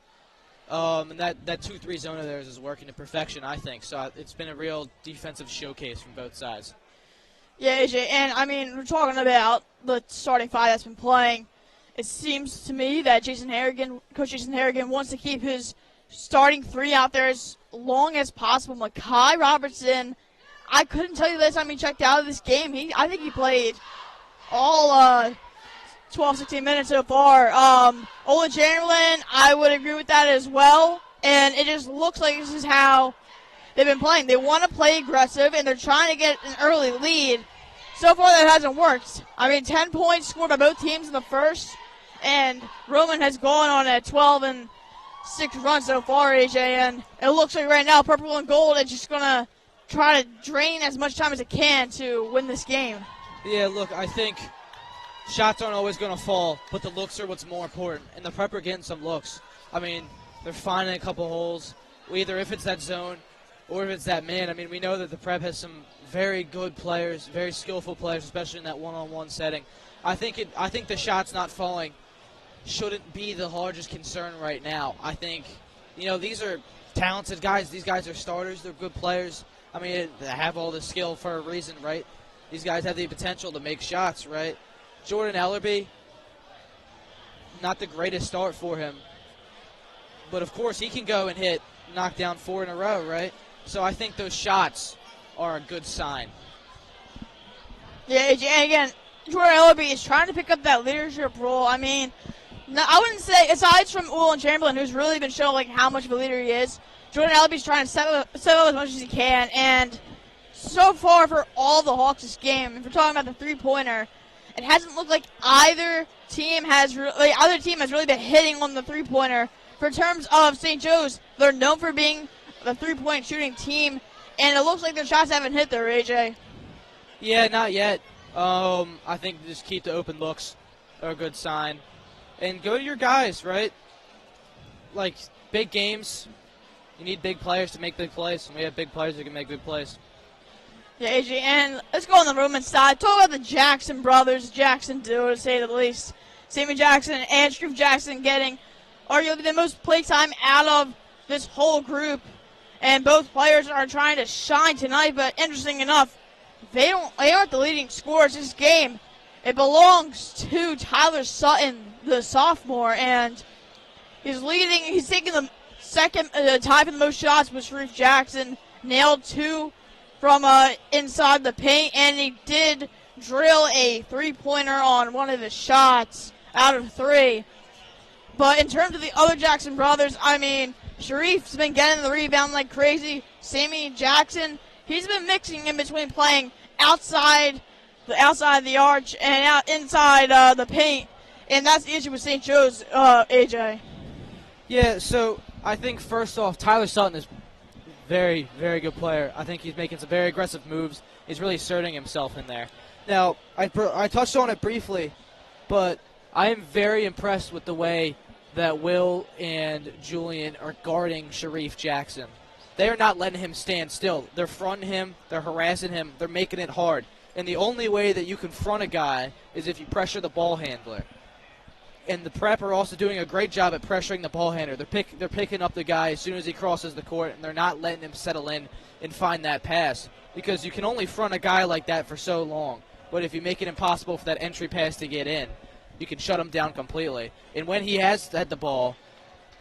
And that 2-3 zone of theirs is working to perfection, I think. So it's been a real defensive showcase from both sides. Yeah, AJ, and we're talking about the starting five that's been playing. It seems to me that Coach Jason Harrigan wants to keep his starting three out there as long as possible. Makai Robertson, I couldn't tell you the last time he checked out of this game. I think he played all 12, 16 minutes so far. Ola Chamberlain, I would agree with that as well. And it just looks like this is how they've been playing. They want to play aggressive, and they're trying to get an early lead. So far, that hasn't worked. 10 points scored by both teams in the first, and Roman has gone on a 12-6 run so far, AJ. And it looks like right now, purple and gold is just going to try to drain as much time as it can to win this game. Yeah, look, I think shots aren't always going to fall, but the looks are what's more important. And the Prep are getting some looks. They're finding a couple holes, either if it's that zone or if it's that man. We know that the Prep has some very good players, very skillful players, especially in that one-on-one setting. I think the shots not falling shouldn't be the largest concern right now. I think, these are talented guys. These guys are starters. They're good players. They have all the skill for a reason, right? These guys have the potential to make shots, right? Jordan Ellerby, not the greatest start for him. But, of course, he can go and knock down 4 in a row, right? So I think those shots are a good sign. Yeah, and again, Jordan Ellerby is trying to pick up that leadership role. I wouldn't say, aside from Ulan Chamberlain, who's really been showing how much of a leader he is, Jordan Ellerby's trying to step up as much as he can. And so far for all the Hawks this game, if we're talking about the three-pointer, it hasn't looked like either team has really been hitting on the three-pointer. For terms of St. Joe's, they're known for being the three-point shooting team, and it looks like their shots haven't hit there, AJ. Yeah, not yet. I think just keep the open looks are a good sign. And go to your guys, right? Like, big games, you need big players to make big plays, and we have big players who can make big plays. Yeah, AJ, and let's go on the Roman side. Talk about the Jackson brothers, Jackson duo, to say the least. Sammy Jackson and Sharif Jackson getting arguably the most playtime out of this whole group. And both players are trying to shine tonight, but interesting enough, they aren't the leading scorers this game. It belongs to Tyler Sutton, the sophomore, and he's taking the second tie for the most shots with Sharif Jackson. Nailed 2 from inside the paint, and he did drill a three-pointer on one of his shots out of 3. But in terms of the other Jackson brothers, Sharif's been getting the rebound like crazy. Sammy Jackson, he's been mixing in between playing outside the arch and out inside the paint. And that's the issue with St. Joe's, AJ. Yeah, so I think first off, Tyler Sutton is very, very good player. I think he's making some very aggressive moves. He's really asserting himself in there. Now, I touched on it briefly, but I am very impressed with the way that Will and Julian are guarding Sharif Jackson. They are not letting him stand still. They're fronting him. They're harassing him. They're making it hard. And the only way that you can front a guy is if you pressure the ball handler. And the Prep are also doing a great job at pressuring the ball handler. They're picking up the guy as soon as he crosses the court, and they're not letting him settle in and find that pass. Because you can only front a guy like that for so long. But if you make it impossible for that entry pass to get in, you can shut him down completely. And when he has had the ball,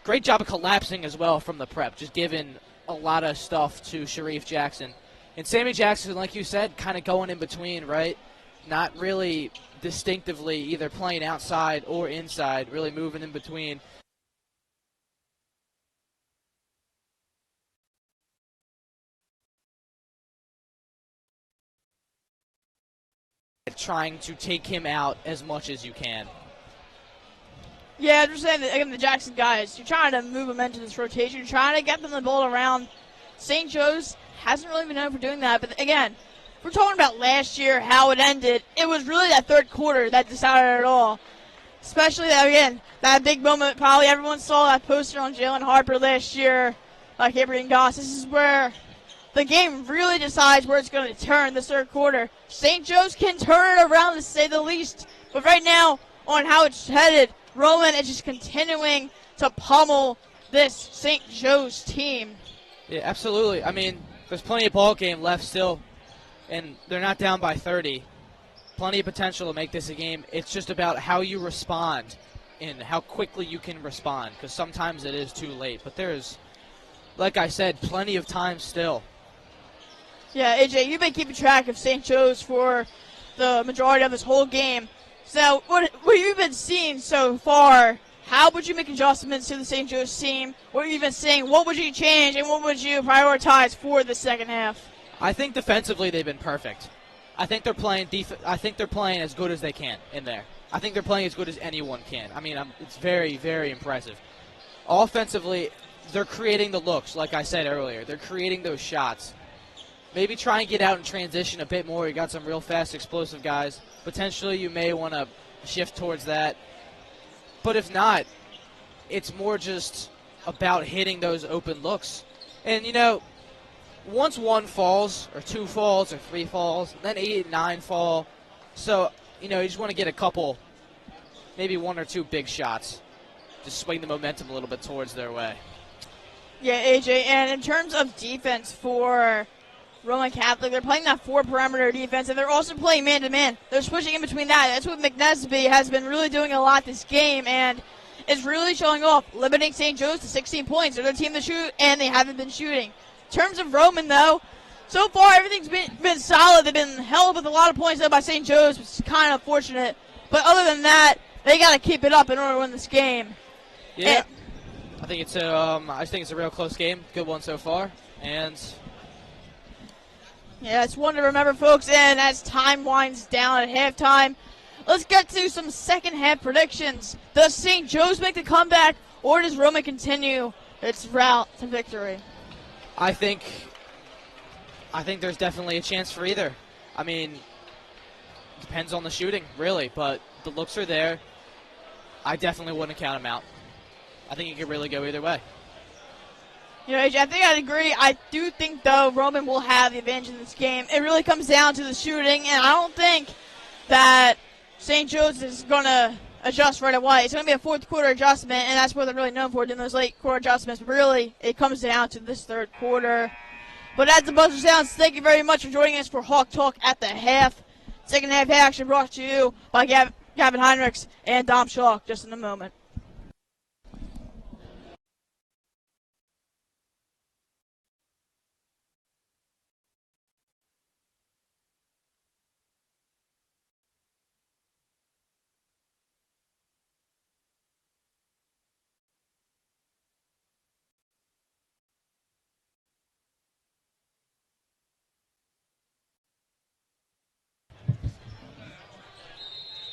great job of collapsing as well from the Prep, just giving a lot of stuff to Sharif Jackson. And Sammy Jackson, like you said, kind of going in between, right? Not really distinctively either playing outside or inside, really moving in between. Trying to take him out as much as you can. Yeah, I'm just saying that, again, the Jackson guys, you're trying to move them into this rotation. You're trying to get them the ball around. St. Joe's hasn't really been known for doing that. But, again, we're talking about last year, how it ended. It was really that third quarter that decided it all. Especially, again, that big moment. Probably everyone saw that poster on Jalen Harper last year, like Abraham Goss. This is where the game really decides where it's going to turn this third quarter. St. Joe's can turn it around, to say the least. But right now, on how it's headed, Roman is just continuing to pummel this St. Joe's team. Yeah, absolutely. I mean, there's plenty of ball game left still, and they're not down by 30. Plenty of potential to make this a game. It's just about how you respond and how quickly you can respond, because sometimes it is too late. But there's, like I said, plenty of time still. Yeah, AJ, you've been keeping track of St. Joe's for the majority of this whole game. So what you've been seeing so far, how would you make adjustments to the St. Joe's team? What have you been seeing? What would you change, and what would you prioritize for the second half? I think defensively they've been perfect. I think they're playing as good as they can in there. I think they're playing as good as anyone can. I mean, it's very, very impressive. Offensively, they're creating the looks, like I said earlier. They're creating those shots. Maybe try and get out in transition a bit more. You got some real fast, explosive guys. Potentially you may want to shift towards that. But if not, it's more just about hitting those open looks. And, you know, once one falls, or two falls, or three falls, then 8 and 9 fall. So, you know, you just want to get a couple, maybe one or two big shots. Just swing the momentum a little bit towards their way. Yeah, AJ, and in terms of defense for Roman Catholic, they're playing that 4-perimeter defense, and they're also playing man-to-man. They're switching in between that. That's what McNesby has been really doing a lot this game, and it's really showing off, limiting St. Joe's to 16 points. They're the team to shoot, and they haven't been shooting. In terms of Roman, though, so far everything's been solid. They've been held with a lot of points, though, by St. Joe's, which is kind of unfortunate. But other than that, they got to keep it up in order to win this game. Yeah, I think it's a real close game. Good one so far, and yeah, it's one to remember, folks. And as time winds down at halftime, let's get to some second half predictions. Does St. Joe's make the comeback, or does Roman continue its route to victory? I think there's definitely a chance for either. I mean, depends on the shooting, really, but the looks are there. I definitely wouldn't count them out. I think it could really go either way. You know, AJ, I think I'd agree. I do think, though, Roman will have the advantage in this game. It really comes down to the shooting, and I don't think that St. Joe's is going to adjust right away. It's going to be a fourth quarter adjustment, and that's what they're really known for, doing those late quarter adjustments. But really, it comes down to this third quarter. But as the buzzer sounds, thank you very much for joining us for Hawk Talk at the half. Second half action brought to you by Gavin Heinerichs and Dom Schalk just in a moment.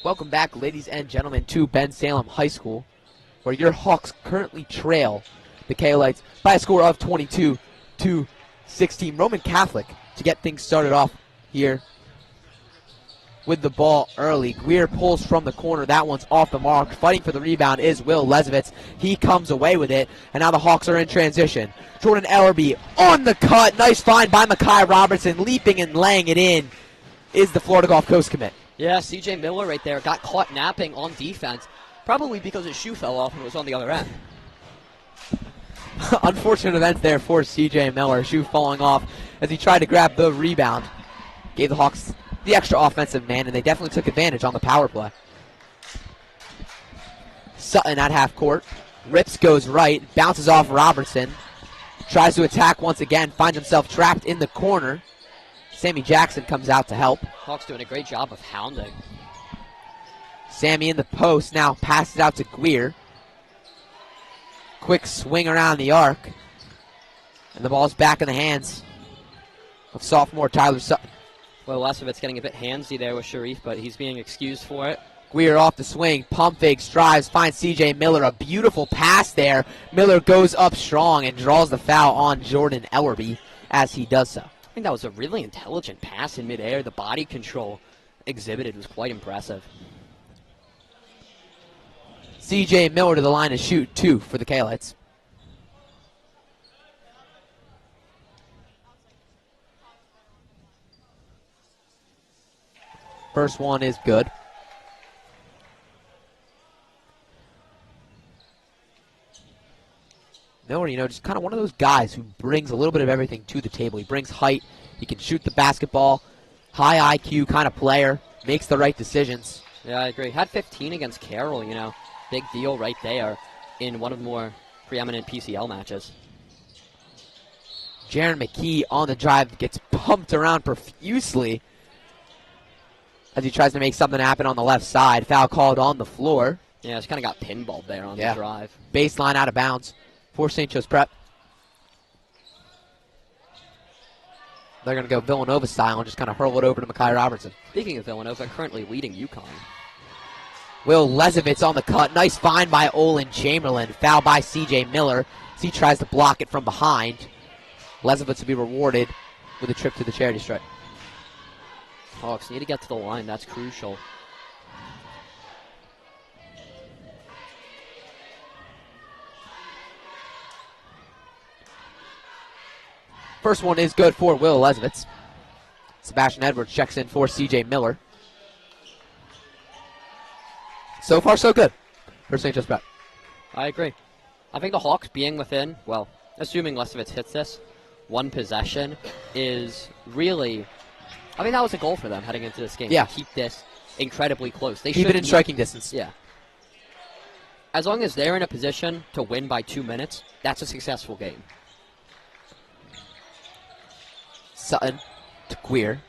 Welcome back, ladies and gentlemen, to Ben Salem High School, where your Hawks currently trail the Cahillites by a score of 22-16. Roman Catholic to get things started off here with the ball early. Greer pulls from the corner. That one's off the mark. Fighting for the rebound is Will Lesovitz. He comes away with it, and now the Hawks are in transition. Jordan Ellerby on the cut. Nice find by Makai Robertson. Leaping and laying it in is the Florida Gulf Coast commit. Yeah, C.J. Miller right there got caught napping on defense, probably because his shoe fell off and it was on the other end. Unfortunate events there for C.J. Miller. Shoe falling off as he tried to grab the rebound. Gave the Hawks the extra offensive man, and they definitely took advantage on the power play. Sutton at half court. Rips goes right. Bounces off Robertson. tries to attack once again, finds himself trapped in the corner. Sammy Jackson comes out to help. Hawks doing a great job of hounding. Sammy in the post now passes out to Guir. Quick swing around the arc. And the ball's back in the hands of sophomore Tyler Sutton. Well, Lesovitz getting a bit handsy there with Sharif, but he's being excused for it. Guir off the swing, pump fake, strives, finds C.J. Miller. A beautiful pass there. Miller goes up strong and draws the foul on Jordan Ellerby as he does so. I think that was a really intelligent pass in midair. The body control exhibited was quite impressive. C.J. Miller to the line to shoot 2 for the Cahillites. First one is good. Miller, just kind of one of those guys who brings a little bit of everything to the table. He brings height. He can shoot the basketball. High IQ kind of player. Makes the right decisions. Yeah, I agree. Had 15 against Carroll, Big deal right there in one of the more preeminent PCL matches. Jaron McKee on the drive gets pumped around profusely as he tries to make something happen on the left side. Foul called on the floor. Yeah, just kind of got pinballed there on the drive. Baseline out of bounds for St. Joe's Prep. They're going to go Villanova style and just kind of hurl it over to Mekhi Robertson. Speaking of Villanova, currently leading UConn. Will Lesovitz on the cut. Nice find by Olin Chamberlain. Foul by C.J. Miller as he tries to block it from behind. Lesovitz will be rewarded with a trip to the charity stripe. Hawks need to get to the line. That's crucial. First one is good for Will Lesovitz. Sebastian Edwards checks in for C.J. Miller. So far, so good for St. Joe's Prep. I agree. I think the Hawks being within, well, assuming Lesovitz hits this, one possession is really, I think that was a goal for them heading into this game. Yeah. To keep this incredibly close. They keep it in striking distance. Yeah. As long as they're in a position to win by 2 minutes, that's a successful game. Sutton to Guir.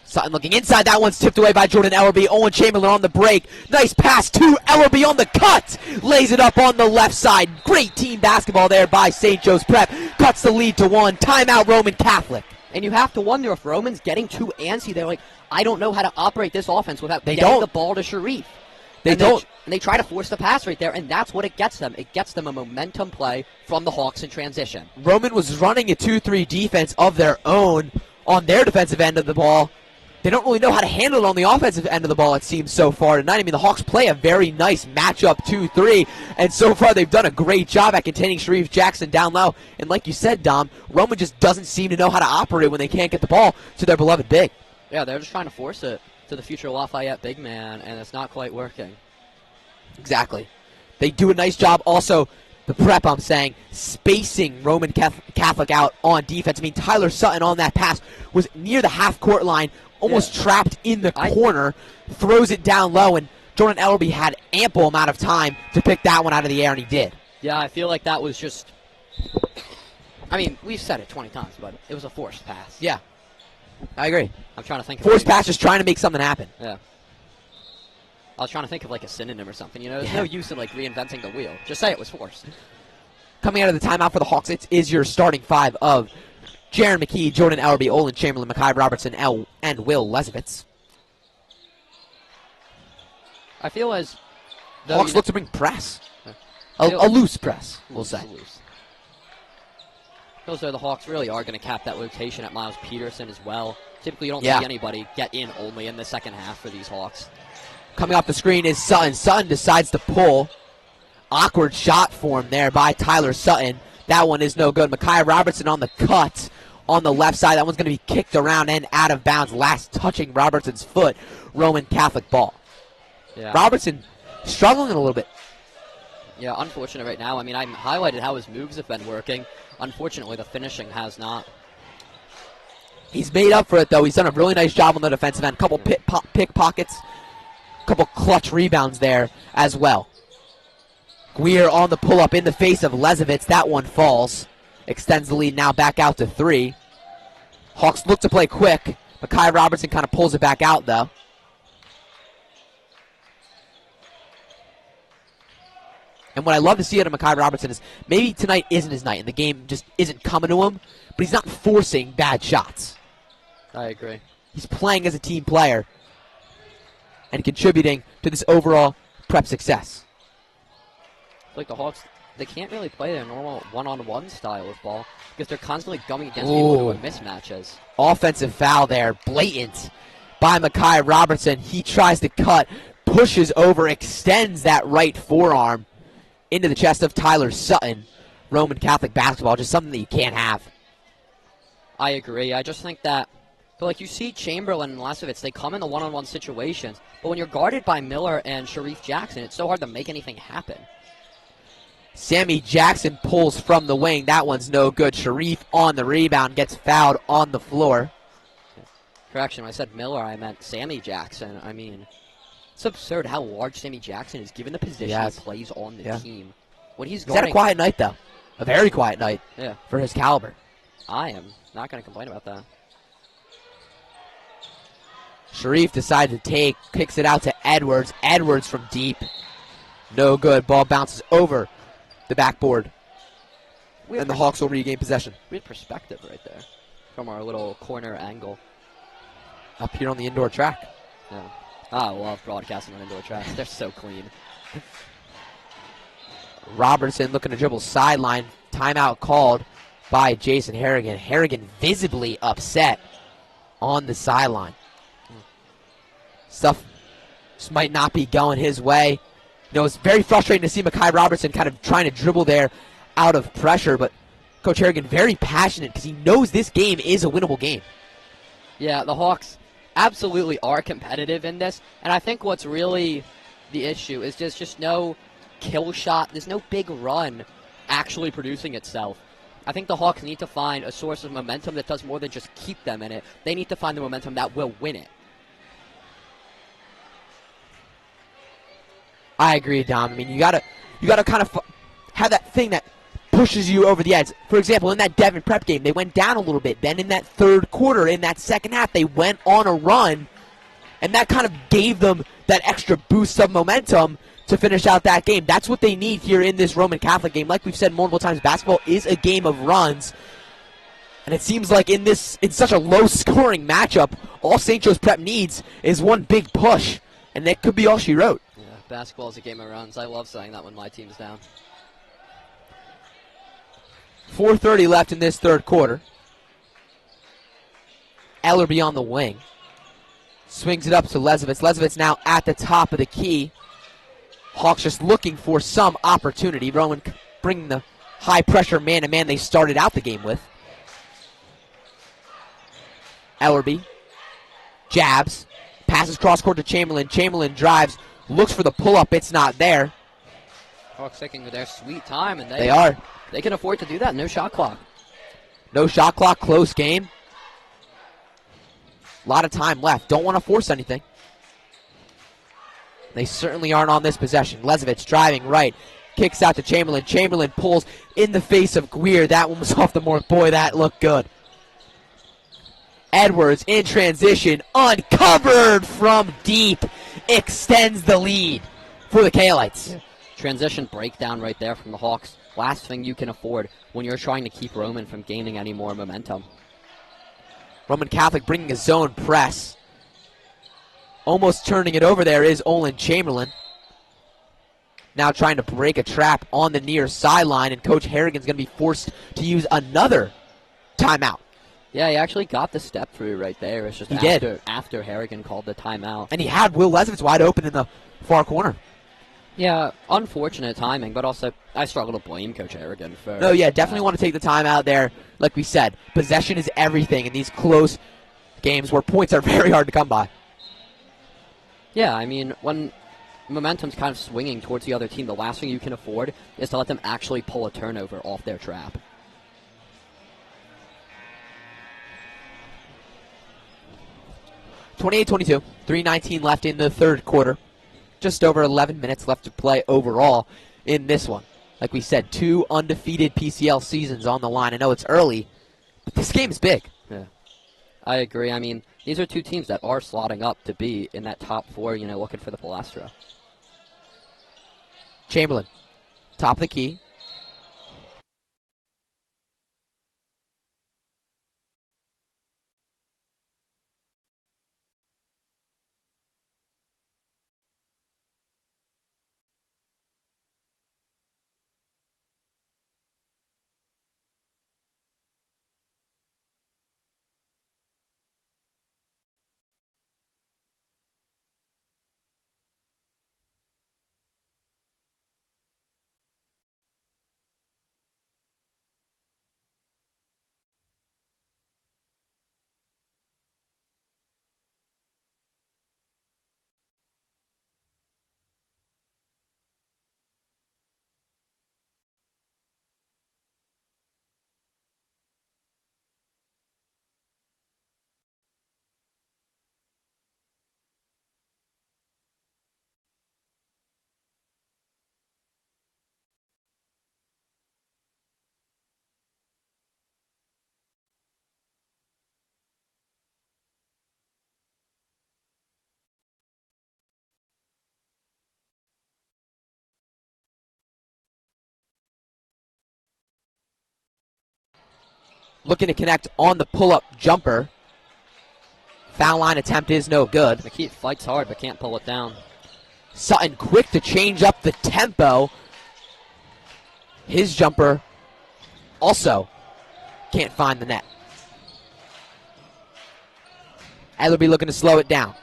Sutton looking inside. That one's tipped away by Jordan Ellerby. Owen Chamberlain on the break. Nice pass to Ellerby on the cut. Lays it up on the left side. Great team basketball there by St. Joe's Prep. Cuts the lead to 1. Timeout Roman Catholic. And you have to wonder if Roman's getting too antsy. They're like, I don't know how to operate this offense without getting the ball to Sharif. And they try to force the pass right there, and that's what it gets them. It gets them a momentum play from the Hawks in transition. Roman was running a 2-3 defense of their own on their defensive end of the ball. They don't really know how to handle it on the offensive end of the ball, it seems, so far tonight. I mean, the Hawks play a very nice matchup 2-3, and so far they've done a great job at containing Sharif Jackson down low. And like you said, Dom, Roman just doesn't seem to know how to operate when they can't get the ball to their beloved big. Yeah, they're just trying to force it to the future Lafayette big man, and it's not quite working. Exactly. They do a nice job also, the Prep, I'm saying, spacing Roman Catholic out on defense. I mean, Tyler Sutton on that pass was near the half-court line, almost trapped in the corner, throws it down low, and Jordan Ellerby had ample amount of time to pick that one out of the air, and he did. Yeah, I feel like that was just, I mean, we've said it 20 times, but it was a forced pass. Yeah, I agree. I'm trying to think of forced pass, just trying to make something happen. Yeah. I was trying to think of like a synonym or something. There's no use in like reinventing the wheel. Just say it was forced. Coming out of the timeout for the Hawks, it is your starting 5 of Jaron McKee, Jordan Ellerby, Olin Chamberlain, Mekhi Robertson, and Will Lesovitz. I feel as Hawks look to bring press. A loose press, we'll say. Loose. Feels though the Hawks really are going to cap that rotation at Miles Peterson as well. Typically, you don't see anybody get in only in the second half for these Hawks. Coming off the screen is Sutton. Sutton decides to pull. Awkward shot for him there by Tyler Sutton. That one is no good. Mekhi Robertson on the cut on the left side. That one's going to be kicked around and out of bounds. Last touching Robertson's foot. Roman Catholic ball. Yeah. Robertson struggling a little bit. Yeah, unfortunate right now. I mean, I highlighted how his moves have been working. Unfortunately, the finishing has not. He's made up for it, though. He's done a really nice job on the defensive end. Couple pickpockets. Couple clutch rebounds there as well. Guir on the pull-up in the face of Lezovitz. That one falls. Extends the lead now back out to 3. Hawks look to play quick. Makai Robertson kind of pulls it back out, though. And what I love to see out of Makai Robertson is maybe tonight isn't his night and the game just isn't coming to him, but he's not forcing bad shots. I agree. He's playing as a team player and contributing to this overall prep success. Like the Hawks, they can't really play their normal one-on-one style of ball because they're constantly going against people who are mismatches. Offensive foul there, blatant by Makai Robertson. He tries to cut, pushes over, extends that right forearm into the chest of Tyler Sutton. Roman Catholic basketball, just something that you can't have. I agree. I just think that, but like you see Chamberlain and Lezovitz, they come in the one-on-one situations, but when you're guarded by Miller and Sharif Jackson, it's so hard to make anything happen. Sammy Jackson pulls from the wing. That one's no good. Sharif on the rebound, gets fouled on the floor. Correction, when I said Miller, I meant Sammy Jackson. I mean, it's absurd how large Sammy Jackson is given the position he plays on the team. When he's had a quiet night, though. A very quiet night for his caliber. I am not going to complain about that. Sharif decided to take, kicks it out to Edwards. Edwards from deep. No good. Ball bounces over the backboard. And the Hawks will regain possession. We had perspective right there from our little corner angle. Up here on the indoor track. Yeah. I love broadcasting on indoor tracks. They're so clean. Robertson looking to dribble sideline. Timeout called by Jason Harrigan. Harrigan visibly upset on the sideline. Stuff just might not be going his way. You know, it's very frustrating to see Makai Robertson kind of trying to dribble there out of pressure, but Coach Harrigan very passionate because he knows this game is a winnable game. Yeah, the Hawks absolutely are competitive in this, and I think what's really the issue is there's just no kill shot. There's no big run actually producing itself. I think the Hawks need to find a source of momentum that does more than just keep them in it. They need to find the momentum that will win it. I agree, Dom. I mean, you gotta kind of have that thing that pushes you over the edge. For example, in that Devon prep game, they went down a little bit. Then in that third quarter, in that second half, they went on a run, and that kind of gave them that extra boost of momentum to finish out that game. That's what they need here in this Roman Catholic game. Like we've said multiple times, basketball is a game of runs. And it seems like in such a low-scoring matchup, all St. Joe's Prep needs is one big push, and that could be all she wrote. Yeah, basketball is a game of runs. I love saying that when my team's down. 4:30 left in this third quarter. Ellerby on the wing. Swings it up to Lezovitz. Lezovitz now at the top of the key. Hawks just looking for some opportunity. Roman bringing the high-pressure man-to-man they started out the game with. Ellerby jabs. Passes cross-court to Chamberlain. Chamberlain drives. Looks for the pull-up. It's not there. Hawks taking their sweet time, and they are. They can afford to do that. No shot clock. No shot clock. Close game. A lot of time left. Don't want to force anything. They certainly aren't on this possession. Lezovitz driving right. Kicks out to Chamberlain. Chamberlain pulls in the face of Guir. That one was off the mark. Boy, that looked good. Edwards in transition. Uncovered from deep. Extends the lead for the Cahillites. Yeah. Transition breakdown right there from the Hawks. Last thing you can afford when you're trying to keep Roman from gaining any more momentum. Roman Catholic bringing a zone press. Almost turning it over there is Olin Chamberlain. Now trying to break a trap on the near sideline, and Coach Harrigan's going to be forced to use another timeout. Yeah, he actually got the step through right there. It's just after Harrigan called the timeout. And he had Will Lezovitz wide open in the far corner. Yeah, unfortunate timing, but also I struggle to blame Coach Harrigan for... No, yeah, definitely want to take the time out there. Like we said, possession is everything in these close games where points are very hard to come by. Yeah, I mean, when momentum's kind of swinging towards the other team, the last thing you can afford is to let them actually pull a turnover off their trap. (28-22), 3:19 left in the third quarter. Just over 11 minutes left to play overall in this one. Like we said, 2 undefeated PCL seasons on the line. I know it's early, but this game is big. Yeah, I agree. I mean, these are 2 teams that are slotting up to be in that top 4, looking for the Palestra. Chamberlain, top of the key. Looking to connect on the pull-up jumper. Foul line attempt is no good. McKee fights hard but can't pull it down. Sutton quick to change up the tempo. His jumper also can't find the net. Ellerby looking to slow it down.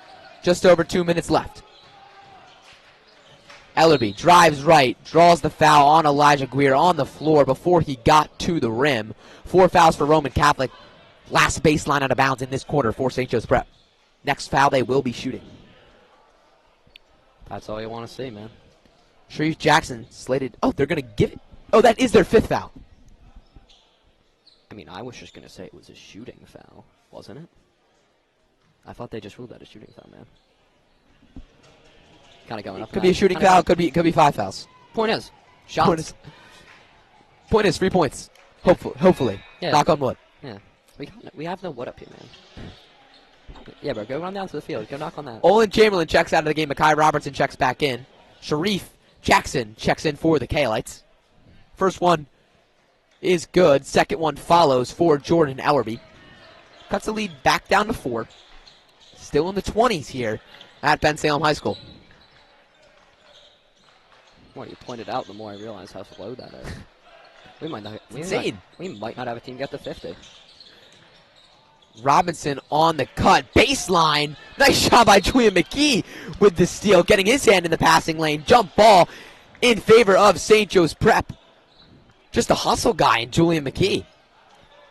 Just over 2 minutes left. Ellerby drives right, draws the foul on Elijah Guerre on the floor before he got to the rim. 4 fouls for Roman Catholic. Last baseline out of bounds in this quarter for St. Joe's Prep. Next foul they will be shooting. That's all you want to see, man. Sharif Jackson slated. Oh, they're going to give it. Oh, that is their 5th foul. I mean, I was just going to say it was a shooting foul, wasn't it? I thought they just ruled that a shooting foul, man. Kind of going up. Could be a shooting foul. Could be 5 fouls. Point is, shots. Point is 3 points. Hopefully. Yeah. Knock on wood. Yeah. We have no wood up here, man. Yeah, bro. Go run down to the field. Go knock on that. Olin Chamberlain checks out of the game. Makai Robertson checks back in. Sharif Jackson checks in for the Cahillites. First one is good. Second one follows for Jordan Ellerby. Cuts the lead back down to 4. Still in the 20s here at Ben Salem High School. The more you pointed out, the more I realize how slow that is. We might not have a team get to 50. Robinson on the cut. Baseline. Nice shot by Julian McKee with the steal. Getting his hand in the passing lane. Jump ball in favor of St. Joe's Prep. Just a hustle guy in Julian McKee.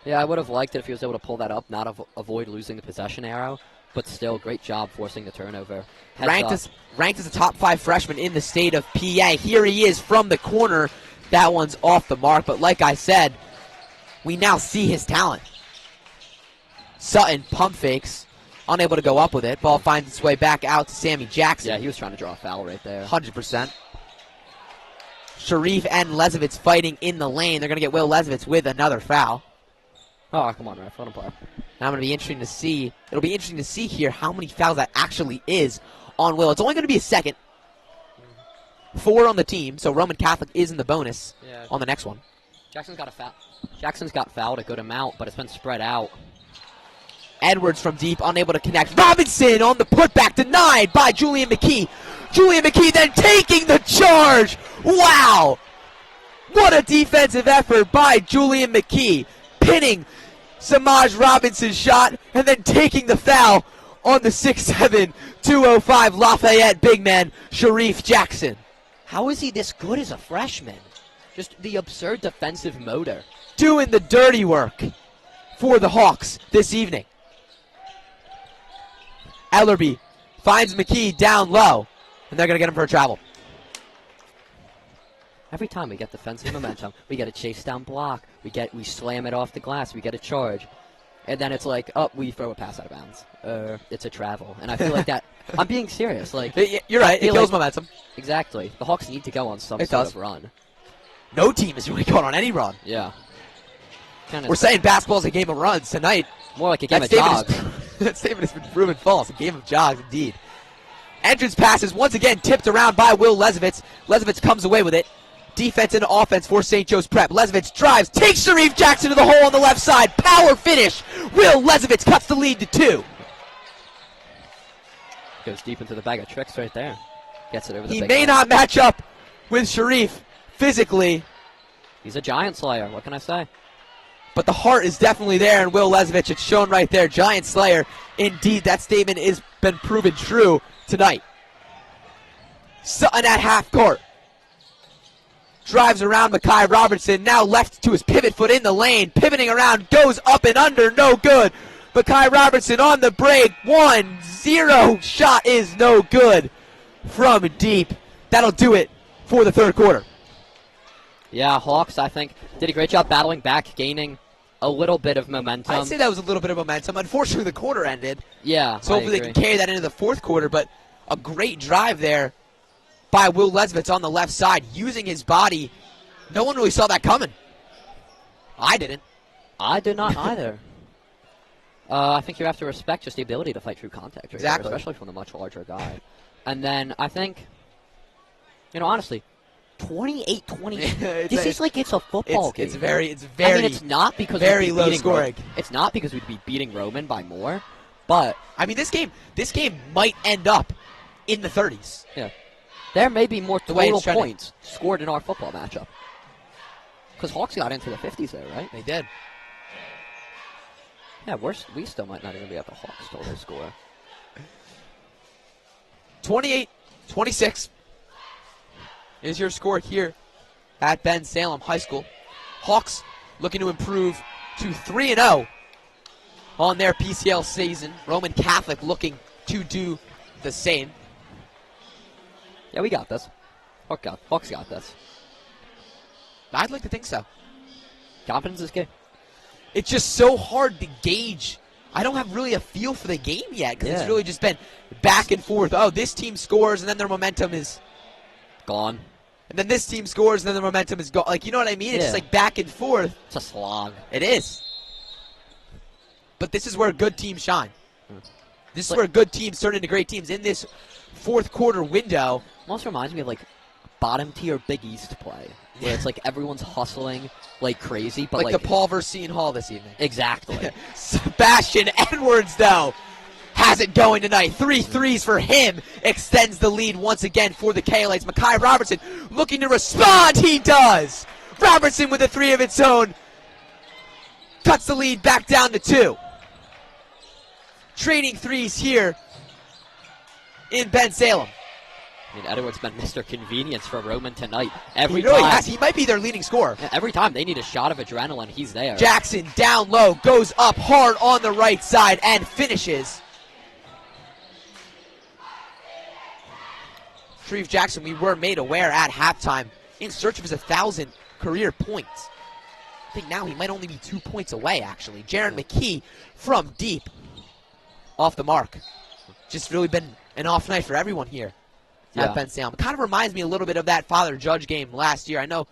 Yeah, I would have liked it if he was able to pull that up, not avoid losing the possession arrow. But still, great job forcing the turnover. Ranked as a top 5 freshman in the state of PA. Here he is from the corner. That one's off the mark. But like I said, we now see his talent. Sutton pump fakes. Unable to go up with it. Ball finds its way back out to Sammy Jackson. Yeah, he was trying to draw a foul right there. 100%. Sharif and Lesovitz fighting in the lane. They're going to get Will Lesovitz with another foul. Oh, come on, ref. Let him play. Now I'm going to be interesting to see. It'll be interesting to see here how many fouls that actually is on Will. It's only going to be a second. 4 on the team, so Roman Catholic is in the bonus on the next one. Jackson's got fouled a good amount, but it's been spread out. Edwards from deep, unable to connect. Robinson on the putback, denied by Julian McKee. Julian McKee then taking the charge. Wow! What a defensive effort by Julian McKee. Pinning Samaj Robinson's shot and then taking the foul on the 6'7", 205 Lafayette big man, Sharif Jackson. How is he this good as a freshman? Just the absurd defensive motor. Doing the dirty work for the Hawks this evening. Ellerby finds McKee down low, and they're going to get him for a travel. Every time we get defensive momentum, we get a chase down block, we slam it off the glass, we get a charge, and then it's like, oh, we throw a pass out of bounds. It's a travel. And I feel like I'm being serious. Like You're right. It feel kills like- momentum. Exactly. The Hawks need to go on some It sort does. of run. No team is really going on any run. Yeah. We're saying basketball's a game of runs tonight. more like a game of statement jogs. That statement has been proven false. A game of jogs, indeed. Entrance passes once again tipped around by Will Lesovitz. Lesovitz comes away with it. Defense and offense for St. Joe's Prep. Lesovitz drives, takes Sharif Jackson to the hole on the left side. Power finish. Will Lesovitz cuts the lead to 2. Goes deep into the bag of tricks right there. Gets it over the He big may man. not match up with Sharif physically, He's a giant slayer. What can I say? but the heart is definitely there in Will Lesovitz. It's shown right there. Giant Slayer. Indeed, that statement has been proven true tonight. Sutton at half court. Drives around Mekhi Robertson. Now left to his pivot foot in the lane. Pivoting around. Goes up and under. No good. Mekhi Robertson on the break. 1-0. Shot is no good from deep. That'll do it for the third quarter. Yeah, Hawks, I think, did a great job battling back, gaining a little bit of momentum. I'd say that was a little bit of momentum. Unfortunately, the quarter ended. Yeah, So hopefully they can carry that into the fourth quarter. But a great drive there by Will Lesovitz on the left side, using his body. No one really saw that coming. I didn't. I did not either. I think you have to respect just the ability to fight through contact, right Exactly. there, especially from the much larger guy. And then I think, honestly, 28-20. This is like it's a football game. It's very. I mean, it's not because very we'd be low beating scoring. It's not because we'd be beating Roman by more, but I mean, this game might end up in the 30s. yeah, there may be more The way it's total trending. points scored in our football matchup. Because Hawks got into the 50s there, right? They did. Yeah, we still might not even be at the Hawks total score. 28-26 is your score here at Ben Salem High School. Hawks looking to improve to 3-0 on their PCL season. Roman Catholic looking to do the same. Yeah, we got this. Hawks got this. I'd like to think so. Confidence is good. It's just so hard to gauge. I don't have really a feel for the game yet because it's Yeah. really just been back and forth. Oh, this team scores and then their momentum is, Gone. and then this team scores and then their momentum is gone. Like, you know what I mean? It's just Yeah. like back and forth. It's a slog. It is. But this is where good teams shine. This is Like- where good teams turn into great teams. In this fourth quarter window, Almost reminds me of like bottom tier Big East play, where it's like everyone's hustling like crazy, but like the Paul versus Seton Hall this evening. exactly. Sebastian Edwards, though, has it going tonight. 3 threes for him. Extends the lead once again for the Cahillites. Mekhi Robertson looking to respond. He does. Robertson with a 3 of its own. Cuts the lead back down to 2. Trading threes here in Ben Salem. I mean, Edwards been Mr. Convenience for Roman tonight. He Every really time, has. He might be their leading scorer. every time they need a shot of adrenaline, he's there. Jackson down low, goes up hard on the right side and finishes. Sharif Jackson, we were made aware at halftime, in search of his 1,000 career points. I think now he might only be 2 points away, actually. Jaron McKee from deep, off the mark. Just really been an off night for everyone here Yeah. at Ben Salem. Kind of reminds me a little bit of that Father Judge game last year. I don't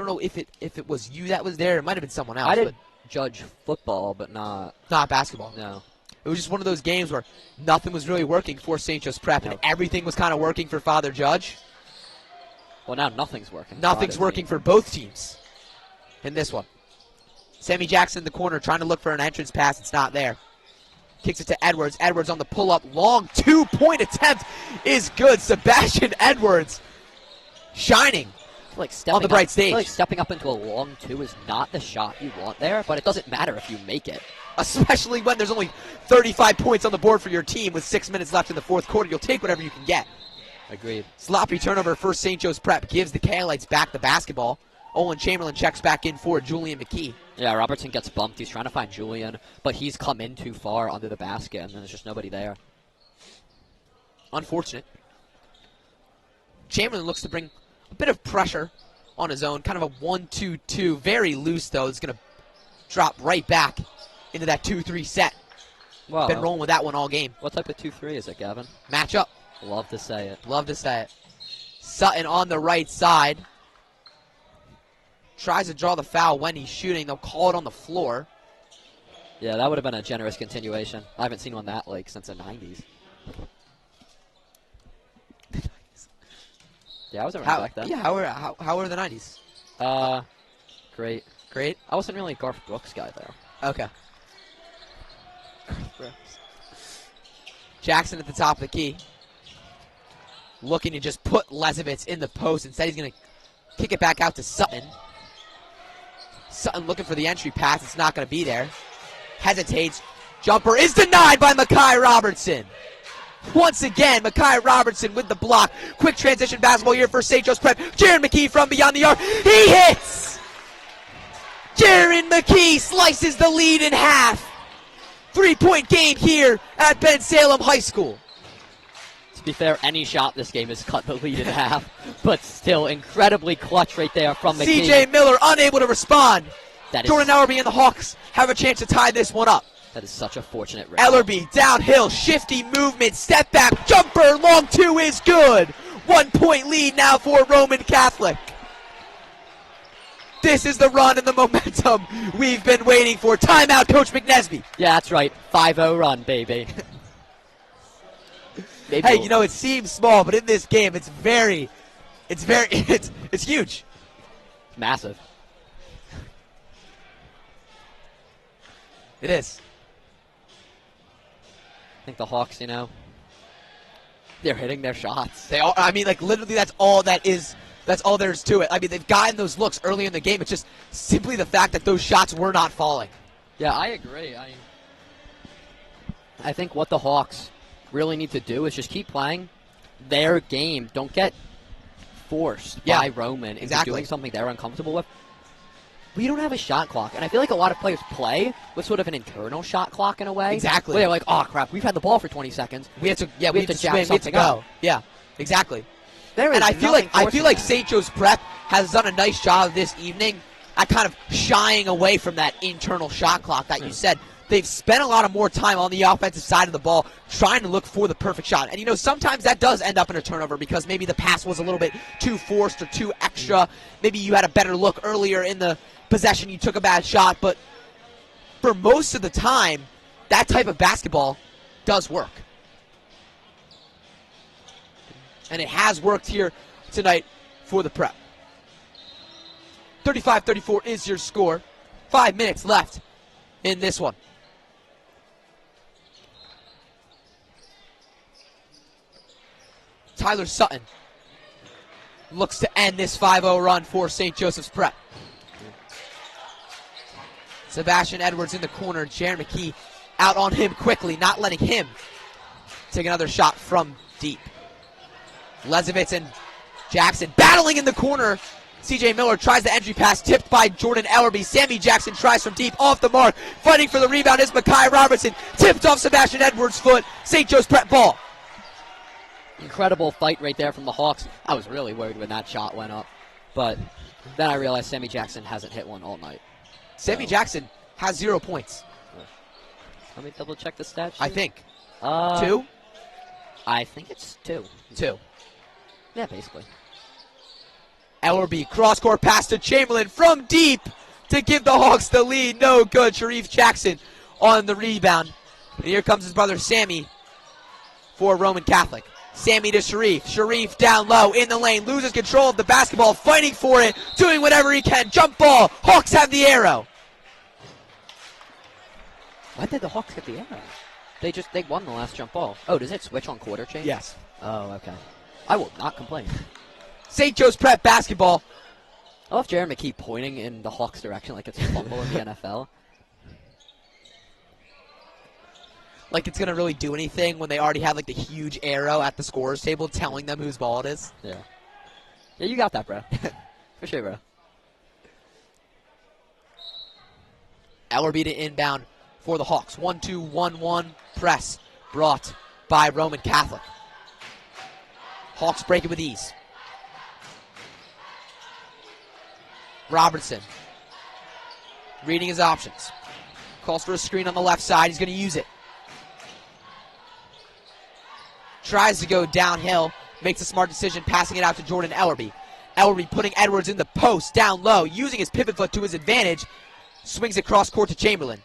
know if it was you that was there. It might have been someone else. I did but judge football, but not basketball. no. It was just one of those games where nothing was really working for St. Joe's Prep, and No. everything was kind of working for Father Judge. Well, now nothing's working. Nothing's working for both teams in this one. Sammy Jackson in the corner trying to look for an entrance pass. It's not there. Kicks it to Edwards. Edwards on the pull-up. Long 2-point attempt is good. Sebastian Edwards shining. like stepping on the bright up, stage. Like stepping up into a long 2 is not the shot you want there, but it doesn't matter if you make it. Especially when there's only 35 points on the board for your team with 6 minutes left in the fourth quarter. You'll take whatever you can get. Agreed. Sloppy turnover for St. Joe's Prep gives the Cahillites back the basketball. Owen Chamberlain checks back in for Julian McKee. Yeah, Robertson gets bumped. He's trying to find Julian, but he's come in too far under the basket, and there's just nobody there. Unfortunate. Chamberlain looks to bring a bit of pressure on his own. Kind of a 1-2-2. Very loose, though. It's going to drop right back into that 2-3 set. Wow. Been rolling with that one all game. What type of 2-3 is it, Gavin? Matchup. Love to say it. Love to say it. Sutton on the right side. Tries to draw the foul when he's shooting. They'll call it on the floor. Yeah, that would have been a generous continuation. I haven't seen one that like since the 90s. Yeah, I wasn't around back then. Yeah, how were the 90s? Great. Great? I wasn't really a Garth Brooks guy, though. Okay. Jackson at the top of the key. Looking to just put Lesovitz in the post. Instead, he's going to kick it back out to Sutton. Sutton looking for the entry pass. It's not going to be there. Hesitates. Jumper is denied by Makai Robertson. Once again, Makai Robertson with the block. Quick transition basketball here for St. Joe's Prep. Jaron McKee from beyond the arc. He hits! Jaron McKee slices the lead in half. 3-point game here at Ben Salem High School. To be fair, any shot this game has cut the lead in half, but still incredibly clutch right there from McKee. CJ Miller unable to respond. That is, Jordan Ellerby and the Hawks have a chance to tie this one up. that is such a fortunate round. Ellerby downhill, shifty movement, step back, jumper, long two is good. 1 point lead now for Roman Catholic. This is the run and the momentum we've been waiting for. Timeout, Coach McNesby. Yeah, that's right. 5-0 run, baby. Hey, you know, it seems small, but in this game, it's huge. Massive. It is. I think the Hawks, you know, they're hitting their shots. They are. I mean, like, literally, that's all there is to it. I mean, they've gotten those looks early in the game. It's just simply the fact that those shots were not falling. Yeah, I agree. I think what the Hawks really need to do is just keep playing their game. Don't get forced by Roman into doing something they're uncomfortable with. We don't have a shot clock, and I feel like a lot of players play with sort of an internal shot clock in a way. Exactly. Where they're like, oh crap, we've had the ball for 20 seconds. We have to jack swing, we have to go. go. Yeah, exactly. There is And I feel like nothing St. Joe's Prep has done a nice job this evening at kind of shying away from that internal shot clock that you said. They've spent a lot of more time on the offensive side of the ball trying to look for the perfect shot. And, you know, sometimes that does end up in a turnover because maybe the pass was a little bit too forced or too extra. Maybe you had a better look earlier in the possession, you took a bad shot. But for most of the time, that type of basketball does work. And it has worked here tonight for the Prep. 35-34 is your score. 5 minutes left in this one. Tyler Sutton looks to end this 5-0 run for St. Joseph's Prep. Sebastian Edwards in the corner. Jaron McKee out on him quickly, not letting him take another shot from deep. Lesovitz and Jackson battling in the corner. CJ Miller tries the entry pass, tipped by Jordan Ellerby. Sammy Jackson tries from deep, off the mark. Fighting for the rebound is Makai Robertson. Tipped off Sebastian Edwards' foot. St. Joe's Prep ball. Incredible fight right there from the Hawks. I was really worried when that shot went up. But then I realized Sammy Jackson hasn't hit one all night. Sammy Jackson has 0 points. Let me double check the stat sheet. I think. 2? I think it's 2. 2. Yeah, basically. Ellerby, cross-court pass to Chamberlain from deep to give the Hawks the lead. No good. Sharif Jackson on the rebound. And here comes his brother Sammy for Roman Catholic. Sammy to Sharif. Sharif down low in the lane. Loses control of the basketball. Fighting for it. Doing whatever he can. Jump ball. Hawks have the arrow. Why did the Hawks get the arrow? They won the last jump ball. Oh, does it switch on quarter change? Yes. Oh, okay. I will not complain. St. Joe's Prep basketball. I love Jaron McKee pointing in the Hawks' direction like it's a fumble in the NFL. Like it's going to really do anything when they already have like the huge arrow at the scorer's table telling them whose ball it is. Yeah. Yeah, you got that, bro. For sure, bro. Ellerby to inbound for the Hawks. 1-2-1-1 press brought by Roman Catholic. Hawks break it with ease. Robertson reading his options. Calls for a screen on the left side. He's going to use it. tries to go downhill, makes a smart decision, passing it out to Jordan Ellerby. Ellerby putting Edwards in the post, down low, using his pivot foot to his advantage, swings it cross court to Chamberlain.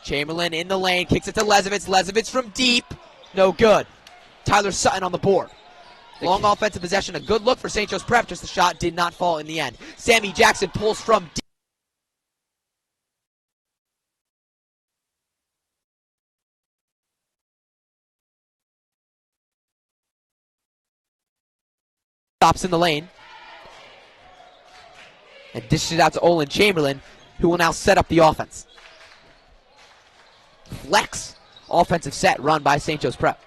Chamberlain in the lane, kicks it to Lezovitz. Lezovitz from deep, no good. Tyler Sutton on the board. Long offensive possession, a good look for St. Joe's Prep, just the shot did not fall in the end. Sammy Jackson pulls from deep. Stops in the lane. And dishes it out to Olin Chamberlain, who will now set up the offense. Flex offensive set run by St. Joe's Prep.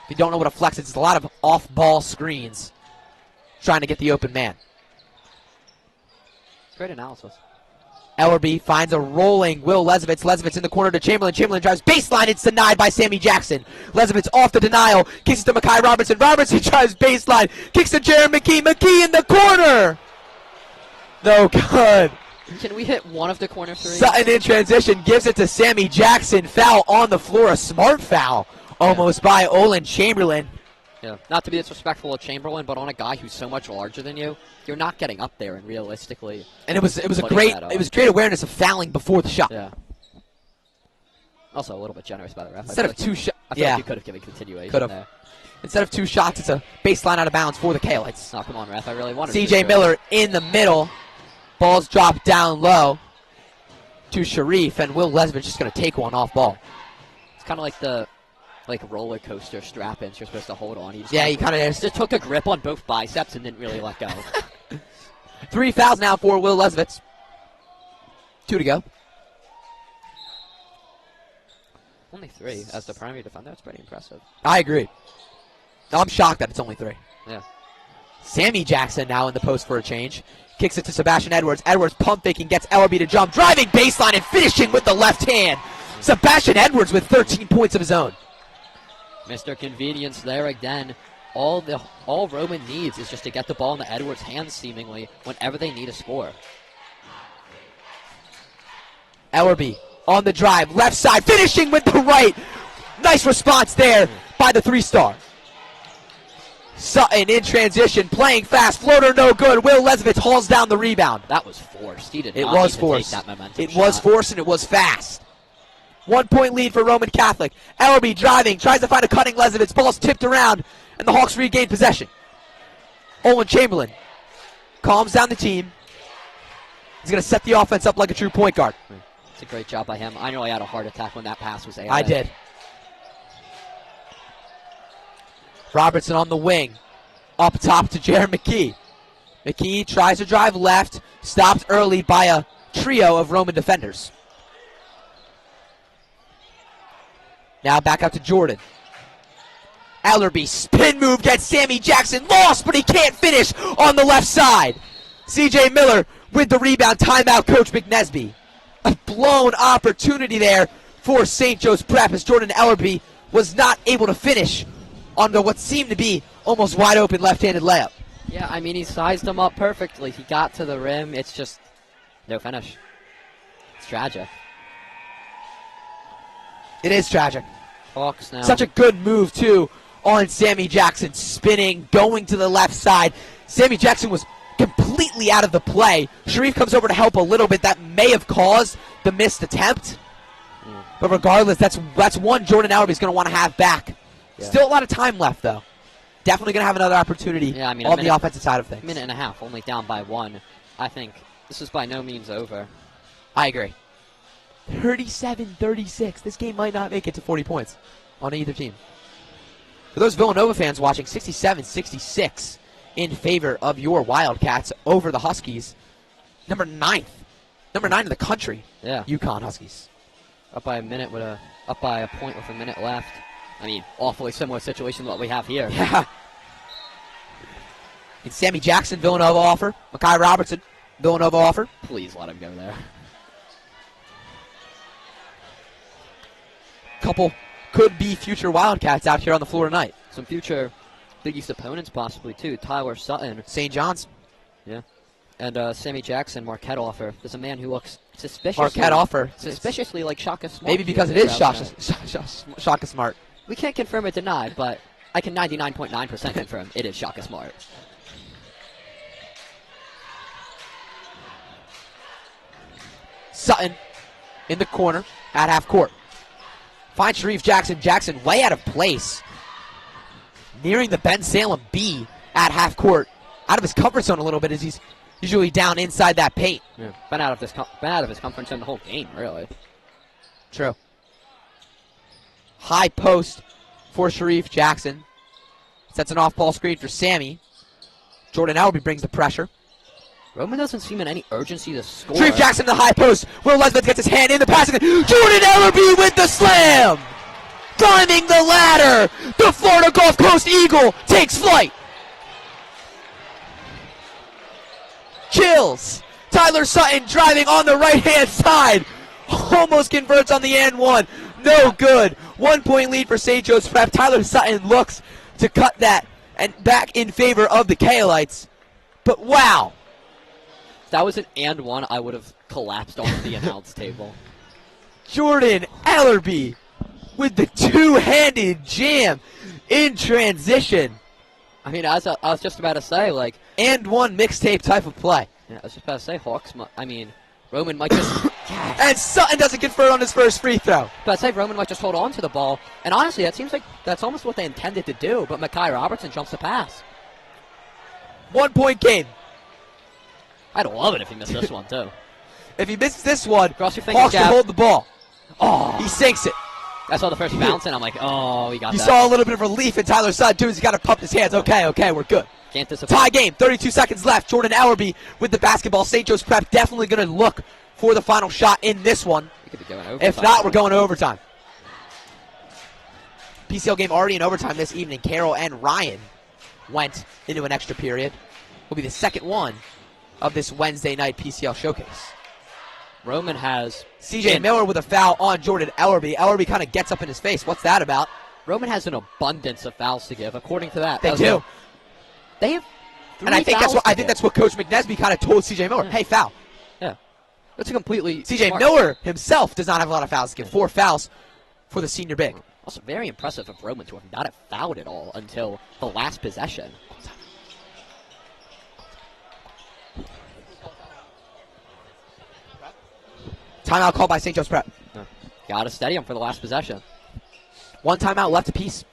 If you don't know what a flex is, it's a lot of off-ball screens trying to get the open man. Great analysis. Ellerby finds a rolling Will Lezovitz. Lezovitz in the corner to Chamberlain. Chamberlain drives baseline. It's denied by Sammy Jackson. Lezovitz off the denial. Kicks it to Makai Robertson. Robertson drives baseline. Kicks to Jared McKee. McKee in the corner. No good. Can we hit one of the corner threes? Sutton in transition. Gives it to Sammy Jackson. Foul on the floor. A smart foul almost by Olin Chamberlain. Yeah. Not to be disrespectful of Chamberlain, but on a guy who's so much larger than you, you're not getting up there and realistically. And it was great awareness of fouling before the shot. Yeah. Also a little bit generous by the ref. Instead of two shots, I feel like you could have given continuation there. Instead of 2 shots, it's a baseline out of bounds for the Cahillites. Oh, come on, ref. I really wanted CJ Miller in the middle. Ball's dropped down low to Sharif, and Will Lezovitz just going to take one off ball. It's kind of like the roller coaster strap-ins you're supposed to hold on. He kind of is. Just took a grip on both biceps and didn't really let go. 3 fouls now for Will Lezovitz. 2 to go. Only 3 as the primary defender. That's pretty impressive. I agree. I'm shocked that it's only 3. Yeah. Sammy Jackson now in the post for a change. Kicks it to Sebastian Edwards. Edwards pump faking, gets Ellerby to jump. Driving baseline and finishing with the left hand. Sebastian Edwards with 13 points of his own. Mr. Convenience there again. All Roman needs is just to get the ball in the Edwards' hands seemingly whenever they need a score. Ellerby on the drive, left side, finishing with the right. Nice response there by the 3-star. Sutton in transition, playing fast, floater no good. Will Lezovitz hauls down the rebound. That was forced. He did It not was need to forced. take that momentum It was shot. forced and it was fast. 1 point lead for Roman Catholic. Ellerby driving, tries to find a cutting Lezovitz. Ball's tipped around, and the Hawks regain possession. Olin Chamberlain calms down the team. He's going to set the offense up like a true point guard. It's a great job by him. I nearly had a heart attack when that pass was aired. I did. Robertson on the wing. Up top to Jared McKee. McKee tries to drive left. Stopped early by a trio of Roman defenders. Now back out to Jordan. Ellerby, spin move, gets Sammy Jackson lost, but he can't finish on the left side. CJ Miller with the rebound. Timeout, Coach McNesby. A blown opportunity there for St. Joe's Prep as Jordan Ellerby was not able to finish on what seemed to be almost wide open left-handed layup. Yeah, I mean, he sized him up perfectly. He got to the rim. It's just no finish. It's tragic. It is tragic. Hawks now. Such a good move, too, on Sammy Jackson. Spinning, going to the left side. Sammy Jackson was completely out of the play. Sharif comes over to help a little bit. That may have caused the missed attempt. But regardless, that's one Jordan Ellerby's going to want to have back. Yeah. Still a lot of time left, though. Definitely going to have another opportunity on the offensive side of things. Minute and a half, only down by 1. I think this is by no means over. I agree. 37-36. This game might not make it to 40 points on either team. For those Villanova fans watching, 67-66 in favor of your Wildcats over the Huskies. Number 9 in the country. Yeah. UConn Huskies. Up by a point with a minute left. I mean, awfully similar situation to what we have here. Yeah. And Sammy Jackson, Villanova offer. Makai Robertson, Villanova offer. Please let him go there. Couple could-be future Wildcats out here on the floor tonight. Some future Big East opponents possibly, too. Tyler Sutton. St. John's. Yeah. And Sammy Jackson, Marquette offer. There's a man who looks Marquette offer. Suspiciously like Shaka Smart. Maybe because it is Shaka Smart. We can't confirm or deny, but I can 99.9% confirm it is Shaka Smart. Sutton in the corner at half court. Finds Sharif Jackson. Jackson way out of place. Nearing the Ben Salem B at half court. Out of his comfort zone a little bit as he's usually down inside that paint. Yeah. Been out of his comfort zone the whole game, really. True. High post for Sharif Jackson. Sets an off-ball screen for Sammy. Jordan Ellerby brings the pressure. Roman doesn't seem in any urgency to score. Sharif Jackson, the high post. Will Lesmith gets his hand in the passing. Jordan Ellerby with the slam. Climbing the ladder. The Florida Gulf Coast Eagle takes flight. Chills. Tyler Sutton driving on the right-hand side. Almost converts on the and one. No good. 1 point lead for St. Joe's Prep. Tyler Sutton looks to cut that and back in favor of the Cahillites. But wow. If that was an and one, I would have collapsed onto the announce table. Jordan Ellerby with the two-handed jam in transition. I mean, as I was just about to say, like... And one mixtape type of play. Yeah, I was just about to say, Roman might just... Yes. And Sutton doesn't convert on his first free throw. But I'd say Roman might just hold on to the ball. And honestly, that seems like that's almost what they intended to do. But Mekhi Robertson jumps the pass. 1 point game. I'd love it if he missed this one, too. If he misses this one, Cross your fingers, Hawks will Gav. hold the ball. Oh, He sinks it. I saw the first bounce, and I'm like, oh, we got You that. saw a little bit of relief in Tyler Sutton, too, as he got to pump his hands. Okay, we're good. Can't disappoint. Tie game, 32 seconds left. Jordan Ellerby with the basketball. St. Joe's Prep definitely going to look for the final shot in this one. We could be going overtime. If not, we're going to overtime. PCL game already in overtime this evening. Carroll and Ryan went into an extra period. Will be the second one of this Wednesday night PCL showcase. Roman has... CJ Miller with a foul on Jordan Ellerby. Ellerby kind of gets up in his face. What's that about? Roman has an abundance of fouls to give, according to that. They do. They have three And I think fouls to give. that's what Coach McNesby kind of told CJ Miller. Yeah. Hey, foul. Yeah. That's a completely... CJ smart- Miller himself does not have a lot of fouls to give. 4 fouls for the senior big. Also, very impressive of Roman to have not have fouled at all until the last possession. Timeout called by St. Joe's Prep. Got to steady him for the last possession. 1 timeout left apiece.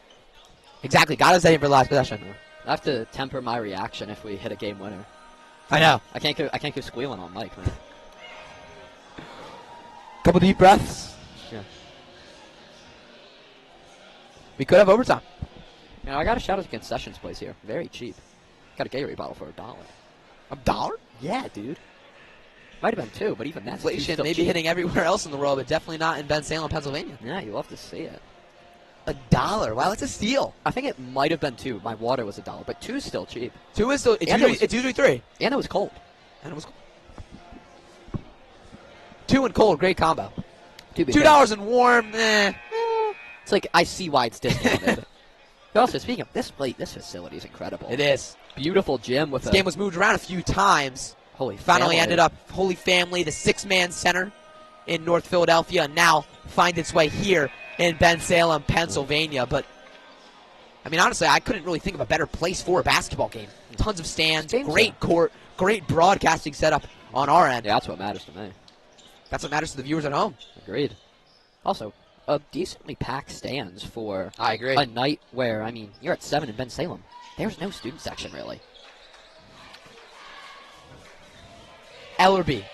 Exactly. Got to stay for the last possession. I have to temper my reaction if we hit a game winner. I know. I can't go squealing on Mike, man. Couple deep breaths. Yeah. We could have overtime. You know, I got to shout out the concessions place here. Very cheap. Got a Gatorade bottle for $1. $1? Yeah, dude. Might have been $2, but even that's Inflation still maybe cheap. hitting everywhere else in the world, but definitely not in Ben Salem, Pennsylvania. Yeah, you love to see it. $1. Wow, that's a steal. I think it might have been $2. My water was $1, but $2 is still cheap. 2 is still. It's And usually 3. And it was cold. And it was 2 and cold, great combo. $2 $2 and warm, It's like, I see why it's discounted. But also, speaking of this facility is incredible. It is. Beautiful gym with This game was moved around a few times. Holy Finally family. ended up Holy Family, the 6-man center in North Philadelphia, and now find its way here in Ben Salem, Pennsylvania. But, I mean, honestly, I couldn't really think of a better place for a basketball game. Tons of stands, great court, great broadcasting setup on our end. Yeah, that's what matters to me. That's what matters to the viewers at home. Agreed. Also, a decently packed stands for I agree. a night where, I mean, you're at 7 in Ben Salem. There's no student section, really. Ellerby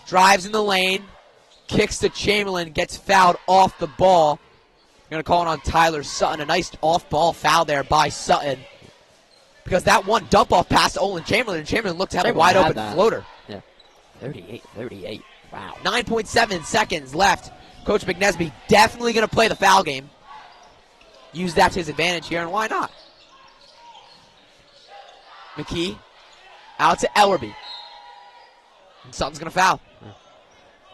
drives in the lane, kicks to Chamberlain, gets fouled off the ball. Going to call it on Tyler Sutton. A nice off-ball foul there by Sutton. Because that one dump-off pass to Olin Chamberlain, and Chamberlain looked to have a Chamberlain had wide-open that. floater. Yeah. 38. Wow. 9.7 seconds left. Coach McNesby definitely going to play the foul game. Use that to his advantage here, and why not? McKee out to Ellerby. And Sutton's going to foul.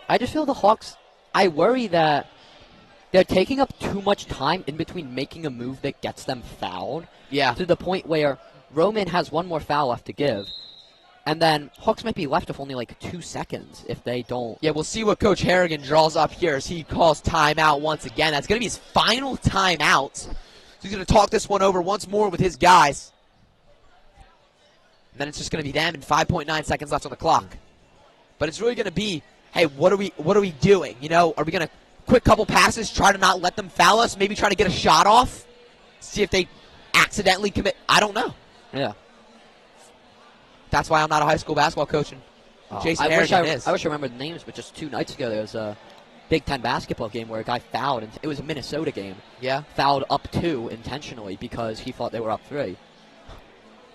I just feel the Hawks, I worry that they're taking up too much time in between making a move that gets them fouled. Yeah. To the point where Roman has one more foul left to give. And then Hawks might be left with only like 2 seconds if they don't. Yeah, we'll see what Coach Harrigan draws up here as he calls timeout once again. That's going to be his final timeout. So he's going to talk this one over once more with his guys. And then it's just going to be them and 5.9 seconds left on the clock. But it's really going to be, hey, what are we doing? You know, are we going to quick couple passes, try to not let them foul us, maybe try to get a shot off, see if they accidentally commit? I don't know. Yeah. That's why I'm not a high school basketball coach, and Jason Harrigan is. I wish I remembered the names, but just 2 nights ago there was a Big Ten basketball game where a guy fouled, and it was a Minnesota game. Yeah. Fouled up 2 intentionally because he thought they were up 3.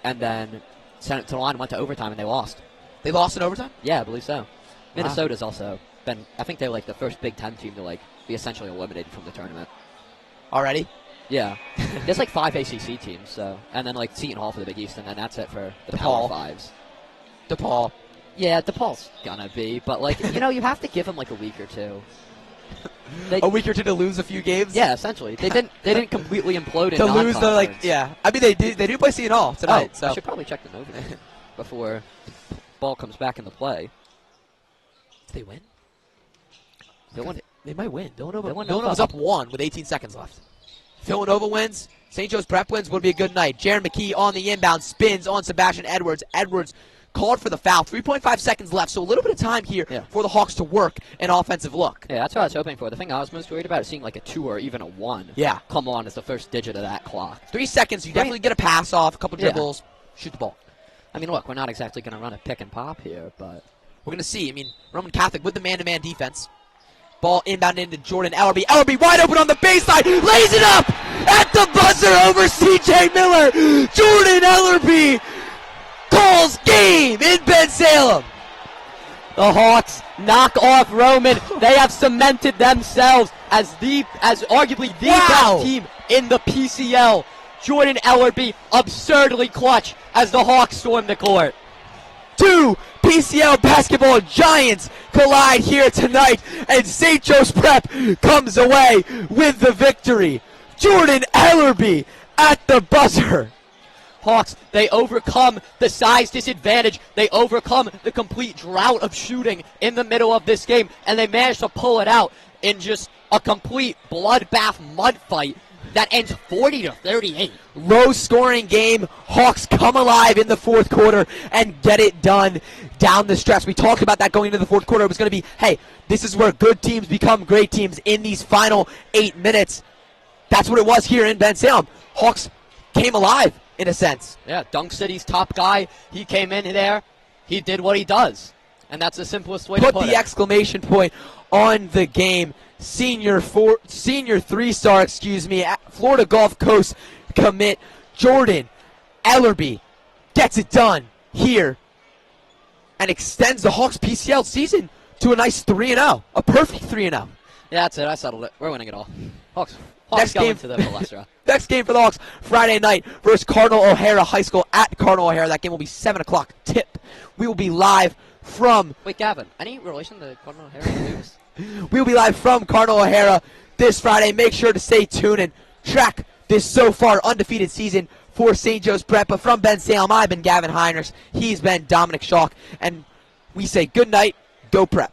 And then sent it to the line and went to overtime, and they lost. They lost in overtime? Yeah, I believe so. Minnesota's also been, I think they're like the first Big Ten team to like be essentially eliminated from the tournament. Already? Yeah. There's like 5 ACC teams, so, and then like Seton Hall for the Big East, and then that's it for the Power 5s. DePaul. Yeah, DePaul's gonna be, but like, you know, you have to give them like a week or 2. A week or 2 to lose a few games? Yeah, essentially. They didn't completely implode in to lose the, like, non-conference. yeah. I mean, they do play Seton Hall tonight. So I should probably check the note before ball comes back into play. Did they win? Villanova. They might win. Villanova's Villanova's up 1 with 18 seconds left. Villanova wins. St. Joe's Prep wins. Would be a good night. Jaron McKee on the inbound. Spins on Sebastian Edwards. Edwards called for the foul. 3.5 seconds left, so a little bit of time here for the Hawks to work an offensive look. Yeah, that's what I was hoping for. The thing I was most worried about is seeing like a 2 or even a 1 come on as the first digit of that clock. 3 seconds. You definitely get a pass off, a couple dribbles, shoot the ball. I mean, look, we're not exactly going to run a pick and pop here, but we're going to see. I mean, Roman Catholic with the man-to-man defense. Ball inbound into Jordan Ellerby. Ellerby wide open on the baseline. Lays it up at the buzzer over C.J. Miller. Jordan Ellerby calls game in Ben Salem. the Hawks knock off Roman. They have cemented themselves as arguably the best team in the PCL. Jordan Ellerby absurdly clutch as the Hawks storm the court. 2 PCL basketball giants collide here tonight, and St. Joe's Prep comes away with the victory. Jordan Ellerby at the buzzer. Hawks, they overcome the size disadvantage. They overcome the complete drought of shooting in the middle of this game, and they managed to pull it out in just a complete bloodbath mud fight that ends 40-38. Low-scoring game. Hawks come alive in the fourth quarter and get it done down the stretch. We talked about that going into the fourth quarter. It was going to be, hey, this is where good teams become great teams in these final 8 minutes. That's what it was here in Ben Salem. Hawks came alive, in a sense. Yeah, Dunk City's top guy, he came in there, he did what he does. And that's the simplest way to put it. Put the exclamation point on the game. Senior 3-star, Florida Gulf Coast commit Jordan Ellerby gets it done here and extends the Hawks PCL season to a nice 3-0, a perfect 3-0. Yeah, that's it. I settled it. We're winning it all. Hawks Next going game to the Palestra. Next game for the Hawks, Friday night versus Cardinal O'Hara High School at Cardinal O'Hara. That game will be 7 o'clock tip. We will be live from... Wait, Gavin, any relation to Cardinal O'Hara News? We'll be live from Cardinal O'Hara this Friday. Make sure to stay tuned and track this so far undefeated season for St. Joe's Prep. But from Ben Salem, I've been Gavin Heinerichs. He's been Dom Schalk. And we say good night, go Prep.